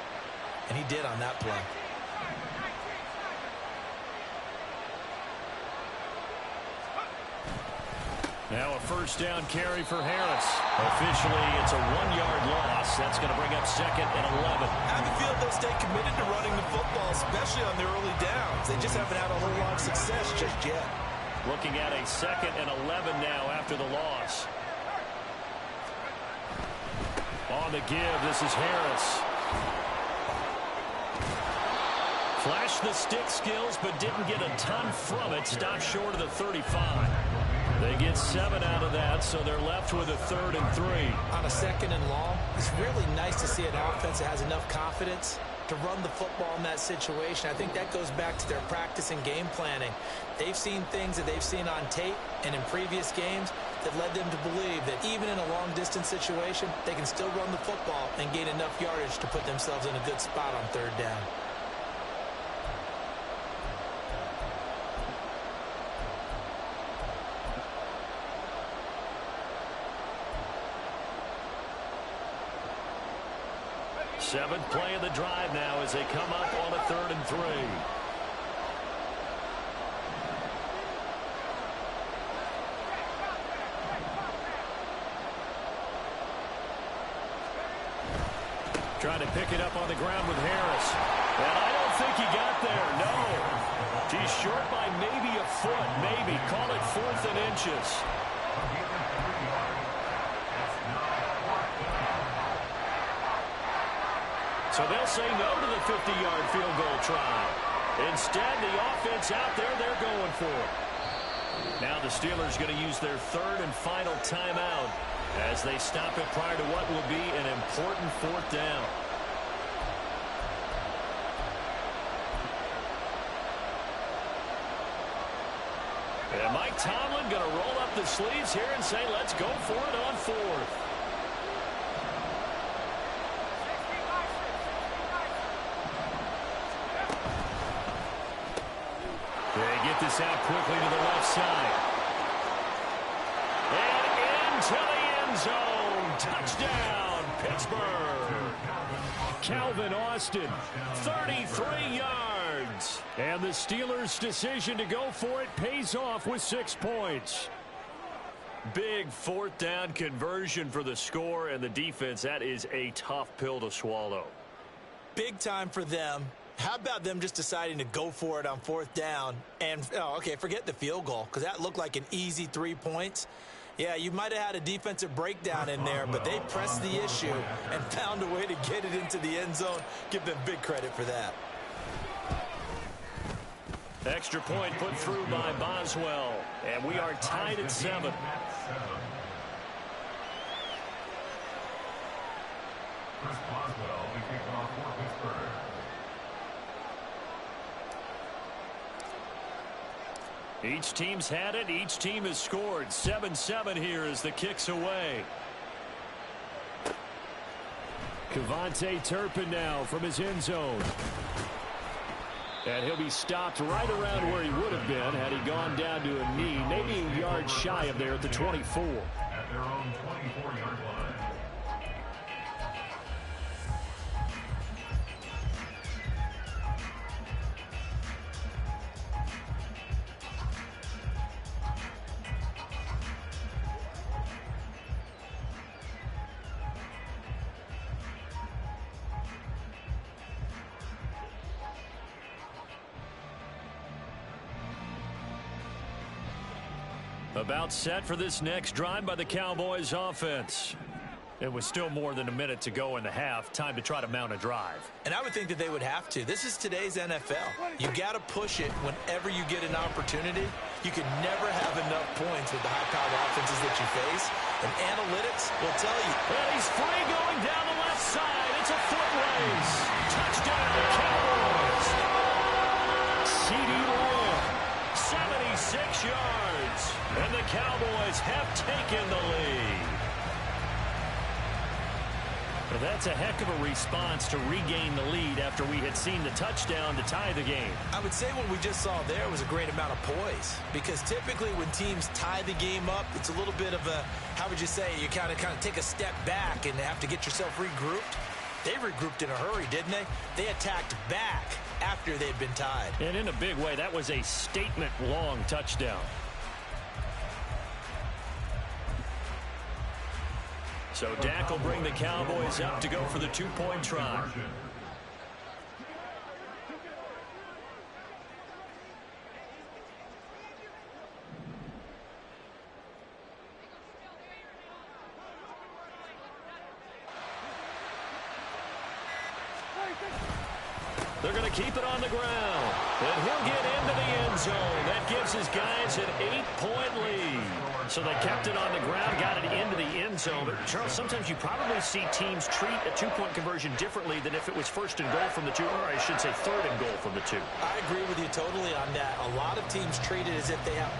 And he did on that play. Now a first down carry for Harris. Officially, it's a 1-yard loss. That's going to bring up 2nd and 11. I have a feel they'll stay committed to running the football, especially on their early downs. They just haven't had a whole lot of success just yet. Looking at a 2nd and 11 now after the loss. On the give, this is Harris. Flashed the stick skills, but didn't get a ton from it. Stopped short of the 35. They get 7 out of that, so they're left with a 3rd and 3. On a 2nd and long, it's really nice to see an offense that has enough confidence to run the football in that situation. I think that goes back to their practice and game planning. They've seen things that they've seen on tape and in previous games that led them to believe that even in a long-distance situation, they can still run the football and gain enough yardage to put themselves in a good spot on 3rd down. Seventh play of the drive now as they come up on a 3rd and 3. Trying to pick it up on the ground with Harris. And I don't think he got there, no. He's short by maybe a foot, maybe. Call it 4th and inches. So they'll say no to the 50-yard field goal try. Instead, the offense out there, they're going for it. Now the Steelers going to use their 3rd and final timeout as they stop it prior to what will be an important 4th down. And Mike Tomlin going to roll up the sleeves here and say, let's go for it on 4th. They get this out quickly to the left side. And into the end zone. Touchdown, Pittsburgh. Calvin Austin, 33 yards. And the Steelers' decision to go for it pays off with 6 points. Big 4th down conversion for the score, and the defense, that is a tough pill to swallow. Big time for them. How about them just deciding to go for it on 4th down and, okay, forget the field goal because that looked like an easy 3 points. Yeah, you might have had a defensive breakdown in there, but they pressed the issue and found a way to get it into the end zone. Give them big credit for that. Extra point put through by Boswell, and we are tied at 7. Chris Boswell will kick off for Pittsburgh. Each team's had it. Each team has scored. 7-7 here as the kick's away. Kevontae Turpin now from his end zone. And he'll be stopped right around where he would have been had he gone down to a knee. Maybe a yard shy of there at the 24. At their own 24-yard line. About set for this next drive by the Cowboys offense. It was still more than a minute to go in the half. Time to try to mount a drive. And I would think that they would have to. This is today's NFL. You got to push it whenever you get an opportunity. You can never have enough points with the high-powered offenses that you face. And analytics will tell you. And he's free going down the left side. It's a foot race. Touchdown, Cowboys. CeeDee Lamb, 76 yards. And the Cowboys have taken the lead. Well, that's a heck of a response to regain the lead after we had seen the touchdown to tie the game. I would say what we just saw there was a great amount of poise, because typically when teams tie the game up, it's a little bit of a, how would you say, you kind of take a step back and have to get yourself regrouped. They regrouped in a hurry, didn't they? They attacked back after they'd been tied. And in a big way, that was a statement-long touchdown. So Dak will bring the Cowboys up to go for the two-point try. They're going to keep it on the ground. And he'll get into the end zone. That gives his guys an 8-point lead. So they kept it on the ground, got it into the end zone. But, Charles, sometimes you probably see teams treat a two-point conversion differently than if it was first and goal from the two, or I should say third and goal from the two. I agree with you totally on that. A lot of teams treat it as if they have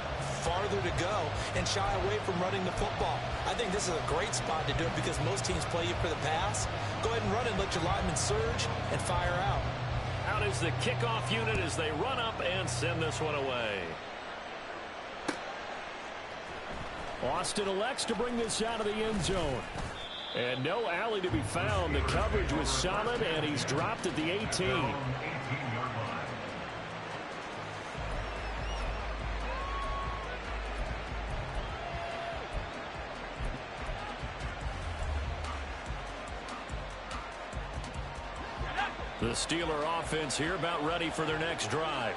farther to go and shy away from running the football. I think this is a great spot to do it because most teams play you for the pass. Go ahead and run it, let your linemen surge, and fire out. Out is the kickoff unit as they run up and send this one away. Austin elects to bring this out of the end zone. And no alley to be found. The coverage was solid, and he's dropped at the 18. The Steeler offense here about ready for their next drive.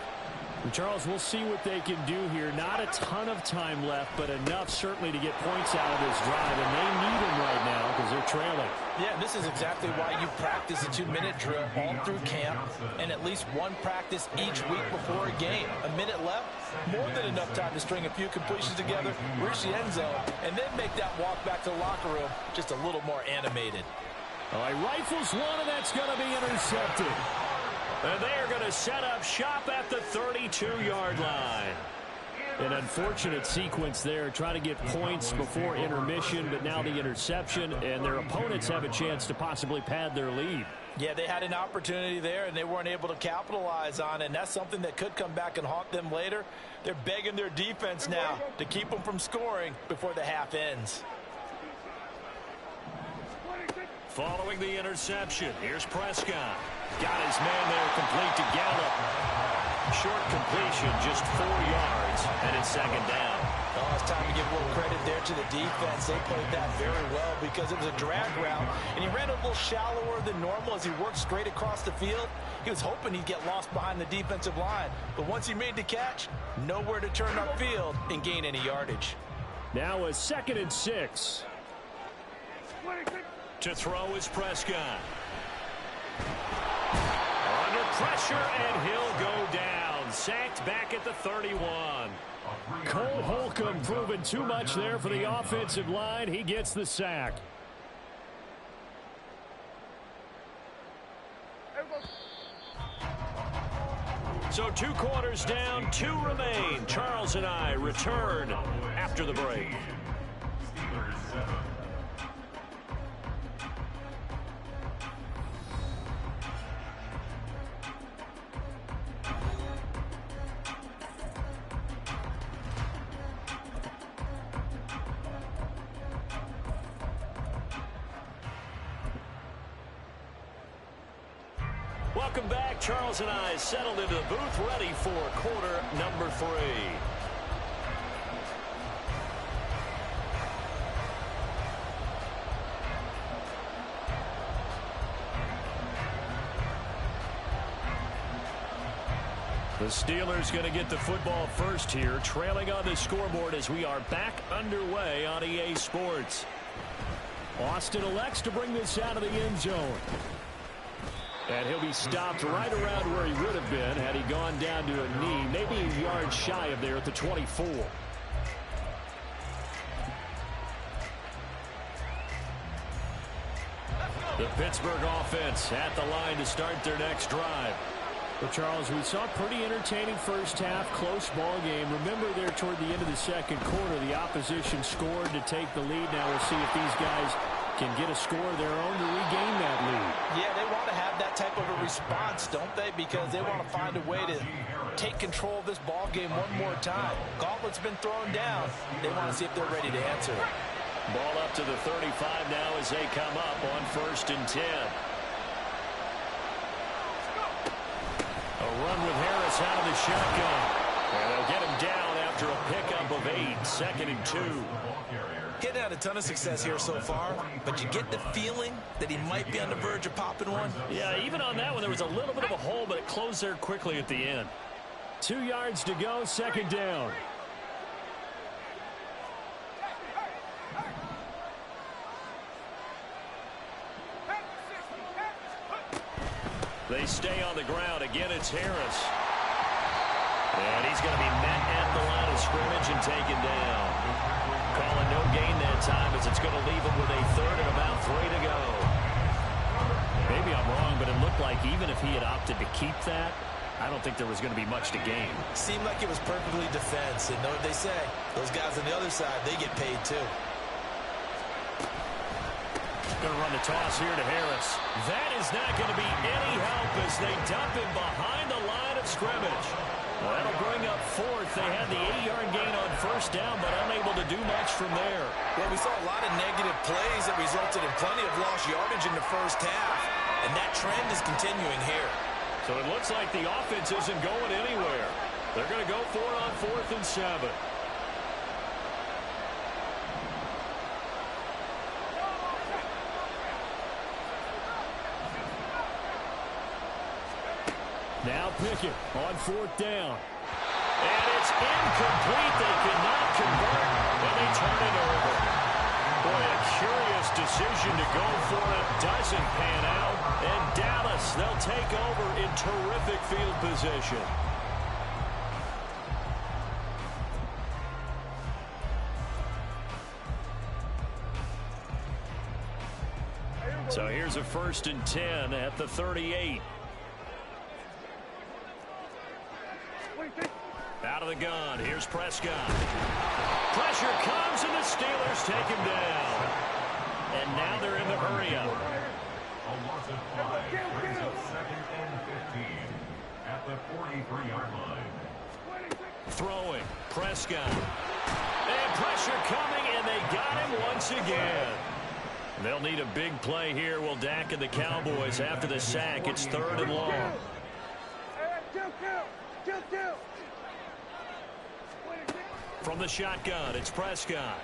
Charles, we'll see what they can do here. Not a ton of time left, but enough certainly to get points out of this drive, and they need them right now because they're trailing. Yeah, this is exactly why you practice a 2-minute drill all through camp and at least one practice each week before a game. A minute left, more than enough time to string a few completions together, reach the end zone, and then make that walk back to the locker room just a little more animated. All right, rifles one, and that's going to be intercepted. And they are going to set up shop at the 32-yard line. An unfortunate sequence there, trying to get points before intermission, but now the interception, and their opponents have a chance to possibly pad their lead. Yeah, they had an opportunity there, and they weren't able to capitalize on it, and that's something that could come back and haunt them later. They're begging their defense now to keep them from scoring before the half ends. Following the interception, here's Prescott. Got his man there complete to Gallup. Short completion, just 4 yards, and it's second down. Oh, it's time to give a little credit there to the defense. They played that very well because it was a drag route, and he ran a little shallower than normal as he worked straight across the field. He was hoping he'd get lost behind the defensive line, but once he made the catch, nowhere to turn upfield and gain any yardage. Now a 2nd and 6. To throw is Prescott. Under pressure, and he'll go down. Sacked back at the 31. Cole Holcomb proving too much there for the offensive line. He gets the sack. So 2 quarters down, 2 remain. Charles and I return after the break. Welcome back. Charles and I settled into the booth, ready for quarter number 3. The Steelers going to get the football first here, trailing on the scoreboard as we are back underway on EA Sports. Austin elects to bring this out of the end zone. And he'll be stopped right around where he would have been had he gone down to a knee, maybe a yard shy of there at the 24. The Pittsburgh offense at the line to start their next drive. Well, Charles, we saw a pretty entertaining first half, close ball game. Remember there toward the end of the second quarter, the opposition scored to take the lead. Now we'll see if these guys can get a score of their own to regain that lead. Yeah, they want to have that type of a response, don't they? Because they want to find a way to take control of this ball game one more time. Gauntlet's been thrown down. They want to see if they're ready to answer it. Ball up to the 35 now as they come up on 1st and 10. A run with Harris out of the shotgun. And they'll get him down after a pickup of 8, 2nd and 2. Getting had a ton of success here so far, but you get the feeling that he might be on the verge of popping one. Yeah, even on that one, there was a little bit of a hole, but it closed there quickly at the end. 2 yards to go, 2nd down. They stay on the ground. Again, it's Harris. And he's going to be met at the line of scrimmage and taken down. Calling no gain that time as it's going to leave him with a 3rd and about 3 to go. Maybe I'm wrong, but it looked like even if he had opted to keep that, I don't think there was going to be much to gain. Seemed like it was perfectly defense. And know what they say? Those guys on the other side, they get paid too. Going to run the toss here to Harris. That is not going to be any help as they dump him behind the line of scrimmage. Well, that'll bring up 4th. They had the 8-yard gain on 1st down, but unable to do much from there. Well, we saw a lot of negative plays that resulted in plenty of lost yardage in the first half, and that trend is continuing here. So it looks like the offense isn't going anywhere. They're going to go for it on 4th and 7. Now Pickett on 4th down. And it's incomplete. They cannot convert, and they turn it over. Boy, a curious decision to go for it. Doesn't pan out. And Dallas, they'll take over in terrific field position. So here's a 1st and 10 at the 38. Out of the gun. Here's Prescott. Pressure comes, and the Steelers take him down. And now they're in the hurry-up. A loss of 5 brings up 2nd and 15 at the 43-yard line. Throwing. Prescott. And pressure coming, and they got him once again. They'll need a big play here. Will Dak and the Cowboys after the sack. It's 3rd and long. From the shotgun, it's Prescott.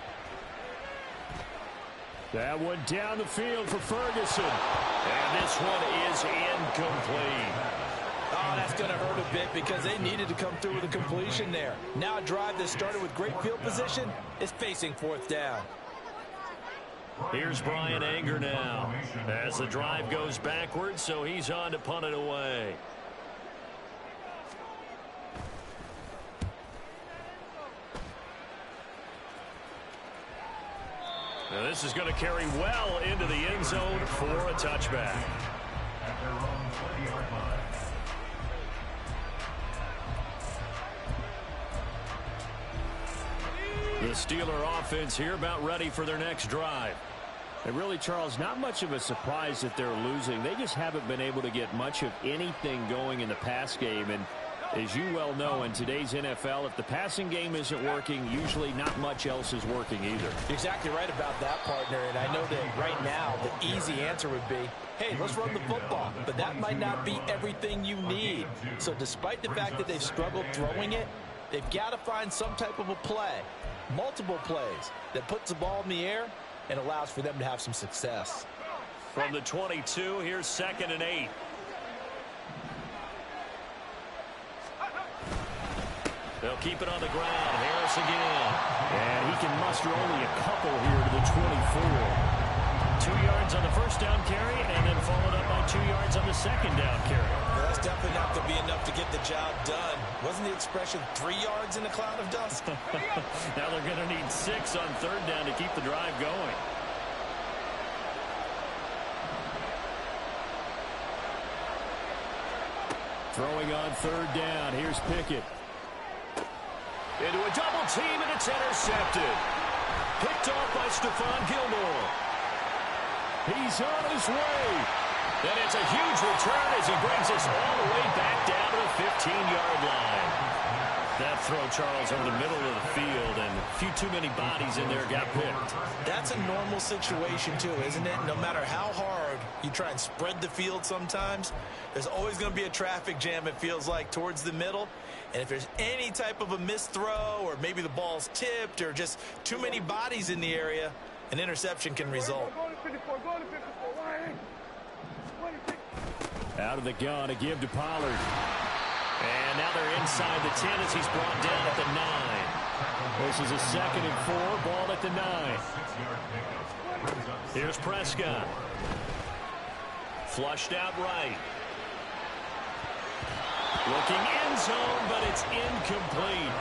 That one down the field for Ferguson. And this one is incomplete. Oh, that's going to hurt a bit because they needed to come through with a completion there. Now a drive that started with great field position is facing 4th down. Here's Brian Anger now as the drive goes backwards, so he's on to punt it away. Now this is going to carry well into the end zone for a touchback. At their own 20-yard line. The Steeler offense here about ready for their next drive. And really, Charles, not much of a surprise that they're losing. They just haven't been able to get much of anything going in the pass game. And as you well know, in today's NFL, if the passing game isn't working, usually not much else is working either. You're exactly right about that, partner. And I know that right now the easy answer would be, hey, let's run the football. But that might not be everything you need. So despite the fact that they've struggled throwing it, they've got to find some type of a play, multiple plays, that puts the ball in the air and allows for them to have some success. From the 22, here's 2nd and 8. They'll keep it on the ground. Harris again. And he can muster only a couple here to the 24. 2 yards on the first down carry, and then followed up by 2 yards on the second down carry. Well, that's definitely not going to be enough to get the job done. Wasn't the expression 3 yards in a cloud of dust? Now they're going to need 6 on third down to keep the drive going. Throwing on third down. Here's Pickett. Into a double team, and it's intercepted. Picked off by Stephon Gilmore. He's on his way. And it's a huge return as he brings us all the way back down to the 15-yard line. That throw, Charles, over the middle of the field, and a few too many bodies in there got picked. That's a normal situation, too, isn't it? No matter how hard you try and spread the field sometimes, there's always going to be a traffic jam, it feels like, towards the middle. And if there's any type of a missed throw, or maybe the ball's tipped, or just too many bodies in the area, an interception can result. Out of the gun to give to Pollard. And now they're inside the 10 as he's brought down at the 9. This is a 2nd and 4, ball at the 9. Here's Prescott. Flushed out right. Looking end zone, but it's incomplete.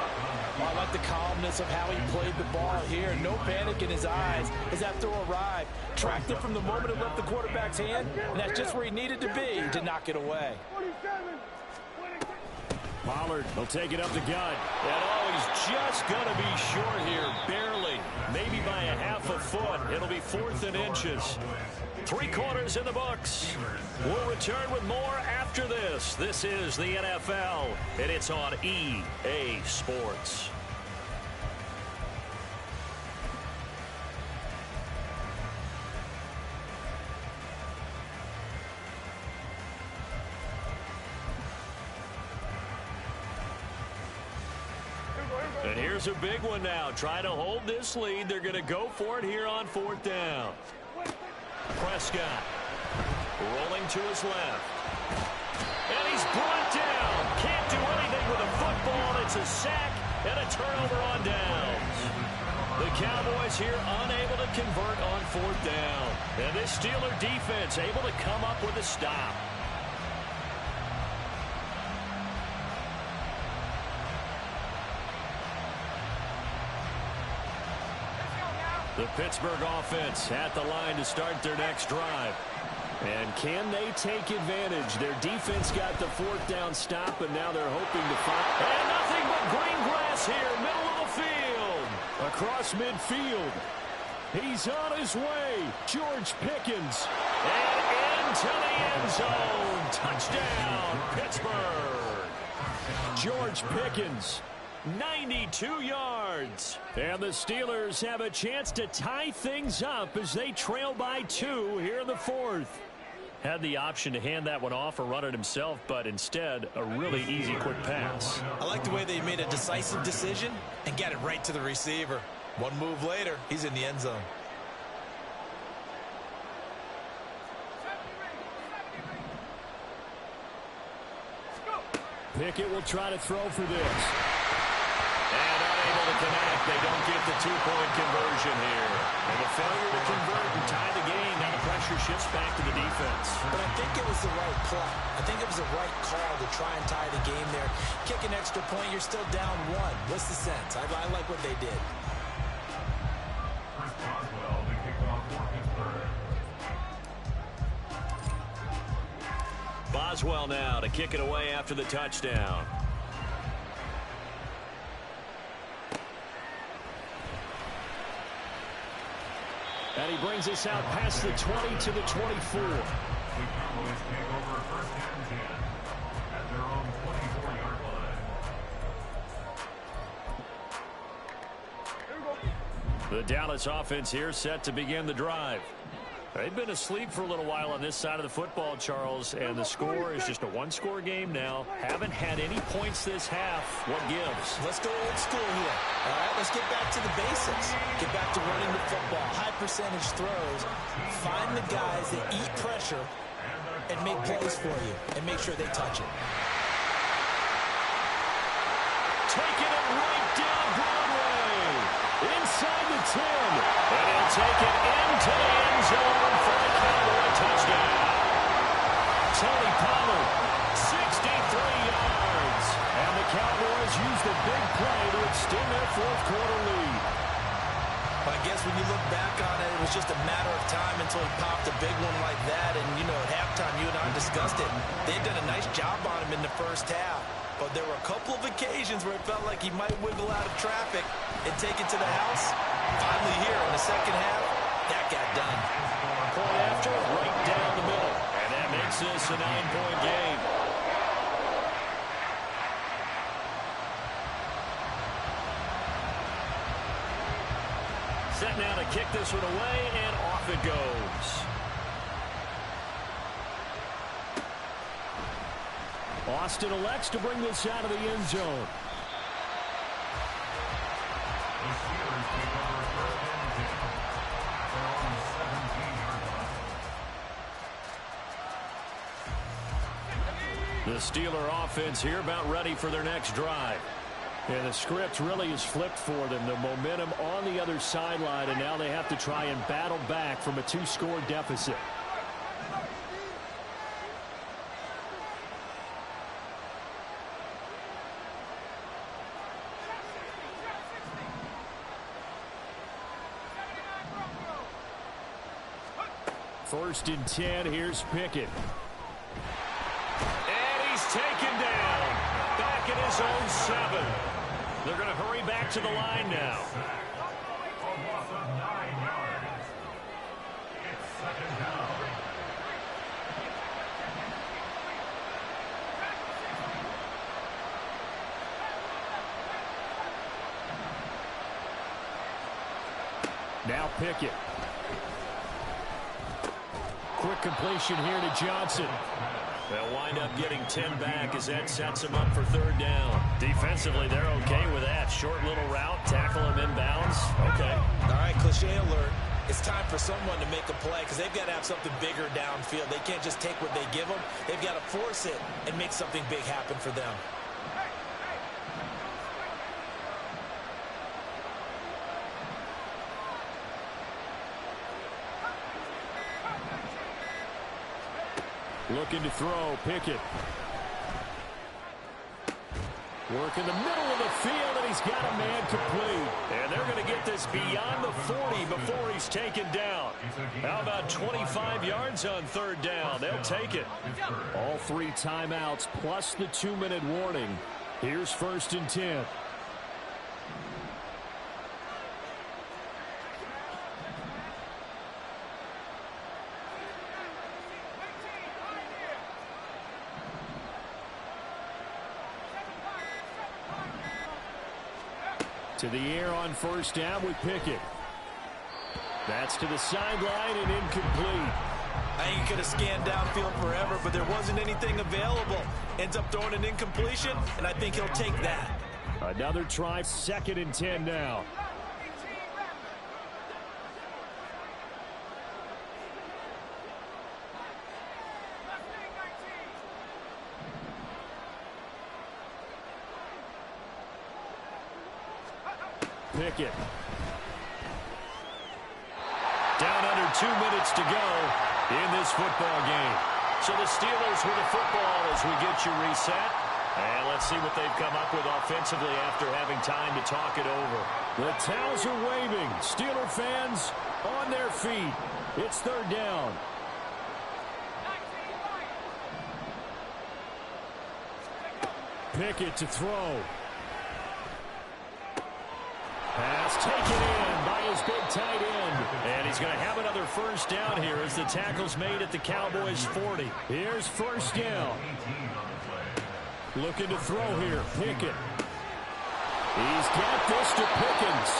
I like the calmness of how he played the ball here. No panic in his eyes as that throw arrived. Tracked it from the moment it left the quarterback's hand, and that's just where he needed to be to knock it away. Pollard will take it up the gut. And he's just going to be short here, barely. Maybe by a half a foot. It'll be 4th and inches. 3 quarters in the books. We'll return with more after this. This is the NFL, and it's on EA Sports. And here's a big one now. Trying to hold this lead. They're going to go for it here on 4th down. Prescott rolling to his left. And he's brought down. Can't do anything with a football. It's a sack and a turnover on downs. The Cowboys here unable to convert on 4th down. And this Steeler defense able to come up with a stop. The Pittsburgh offense at the line to start their next drive. And can they take advantage? Their defense got the 4th down stop, and now they're hoping to find. And nothing but green grass here, middle of the field. Across midfield. He's on his way. George Pickens. And into the end zone. Touchdown, Pittsburgh. George Pickens. 92 yards. And the Steelers have a chance to tie things up as they trail by 2 here in the 4th. Had the option to hand that one off or run it himself, but instead a really easy quick pass. I like the way they made a decisive decision and got it right to the receiver. One move later, he's in the end zone. Pickett will try to throw for this. And unable to connect. They don't get the 2-point conversion here. And the failure to convert and tie the game. Now the pressure shifts back to the defense. But I think it was the right play. I think it was the right call to try and tie the game there. Kick an extra point, you're still down 1. What's the sense? I like what they did. Chris Boswell, the kickoff for Pittsburgh. Boswell now to kick it away after the touchdown. And he brings us out past the 20 to the 24. The Cowboys take over 1st and 10 at their own 24-yard line. The Dallas offense here set to begin the drive. They've been asleep for a little while on this side of the football, Charles, and the score is just a 1-score game now. Haven't had any points this half. What gives? Let's go old school here. All right, let's get back to the basics. Get back to running the football, high percentage throws. Find the guys that eat pressure and make plays for you and make sure they touch it. 2 taking it right down Broadway. Inside the 10. And he'll take it into the end zone for a Cowboy touchdown. Tony Pollard, 63 yards. And the Cowboys use the big play to extend their fourth quarter lead. I guess when you look back on it, it was just a matter of time until he popped a big one like that. And, you know, at halftime, you and I discussed it. They had done a nice job on him in the first half. But there were a couple of occasions where it felt like he might wiggle out of traffic and take it to the house. Finally here in the second half, that got done. Point after, right down the middle. And that makes this a 9-point game. Set now to kick this one away, and off it goes. Austin elects to bring this out of the end zone. The Steeler offense here about ready for their next drive. And the script really is flipped for them. The momentum on the other sideline, and now they have to try and battle back from a 2-score deficit. First and 10, here's Pickett. And he's taken down. Back at his own 7. They're going to hurry back to the line now. Now Pickett. Quick completion here to Johnson. They'll wind up getting 10 back as that sets them up for third down. Defensively, they're okay with that. Short little route, tackle him inbounds. Okay. All right, cliche alert. It's time for someone to make a play because they've got to have something bigger downfield. They can't just take what they give them. They've got to force it and make something big happen for them. Looking to throw, Pickett. Work in the middle of the field, and he's got a man complete. And they're going to get this beyond the 40 before he's taken down. How about 25 yards on third down? They'll take it. All 3 timeouts plus the 2-minute warning. Here's first and 10. To the air on first down with Pickett. That's to the sideline and incomplete. I think he could have scanned downfield forever, but there wasn't anything available. Ends up throwing an incompletion, and I think he'll take that. Another try, 2nd and 10 now. Pickett. Down under 2 minutes to go in this football game. So the Steelers with the football as we get you reset. And let's see what they've come up with offensively after having time to talk it over. The towels are waving. Steeler fans on their feet. It's third down. Pickett to throw. Pass taken in by his big tight end. And he's going to have another first down here as the tackle's made at the Cowboys' 40. Here's first down. Looking to throw here. Pickett. He's got this to Pickens.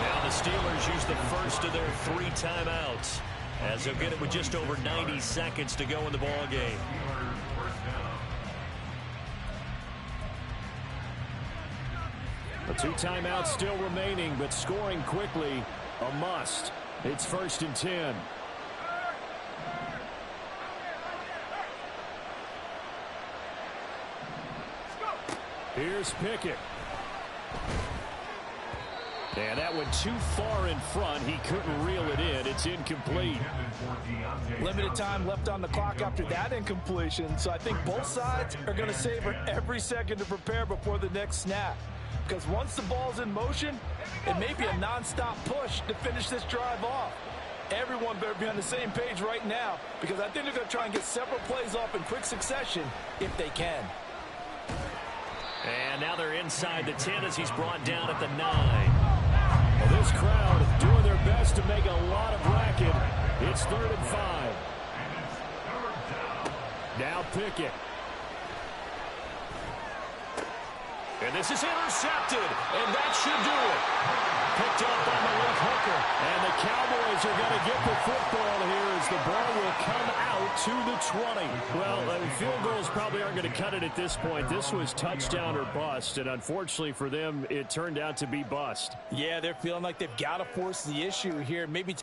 Now the Steelers use the first of their 3 timeouts as they'll get it with just over 90 seconds to go in the ball game. The 2 timeouts still remaining, but scoring quickly, a must. It's first and 10. Here's Pickett. And that went too far in front. He couldn't reel it in. It's incomplete. Limited time left on the clock after that incompletion. So I think both sides are going to savor every second to prepare before the next snap. Because once the ball's in motion, it may be a nonstop push to finish this drive off. Everyone better be on the same page right now, because I think they're going to try and get several plays off in quick succession if they can. And now they're inside the 10 as he's brought down at the 9. Well, this crowd doing their best to make a lot of racket. It's 3rd and 5. Now Pickett. And this is intercepted, and that should do it. Picked up by Malik Hooker, and the Cowboys are going to get the football here as the ball will come out to the 20. Well, field goals probably aren't going to cut it at this point. This was touchdown or bust, and unfortunately for them, it turned out to be bust. Yeah, they're feeling like they've got to force the issue here. Maybe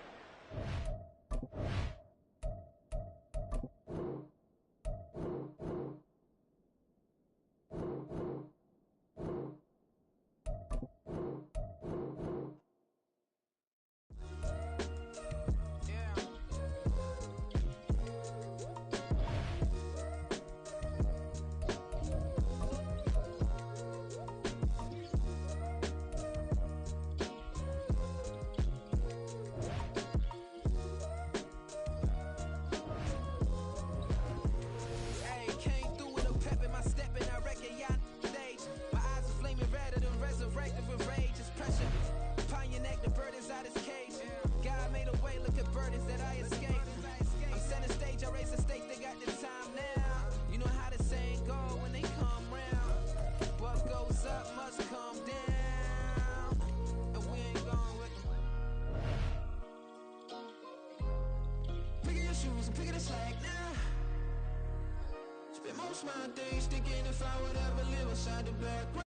my days thinking if I would ever live inside the back.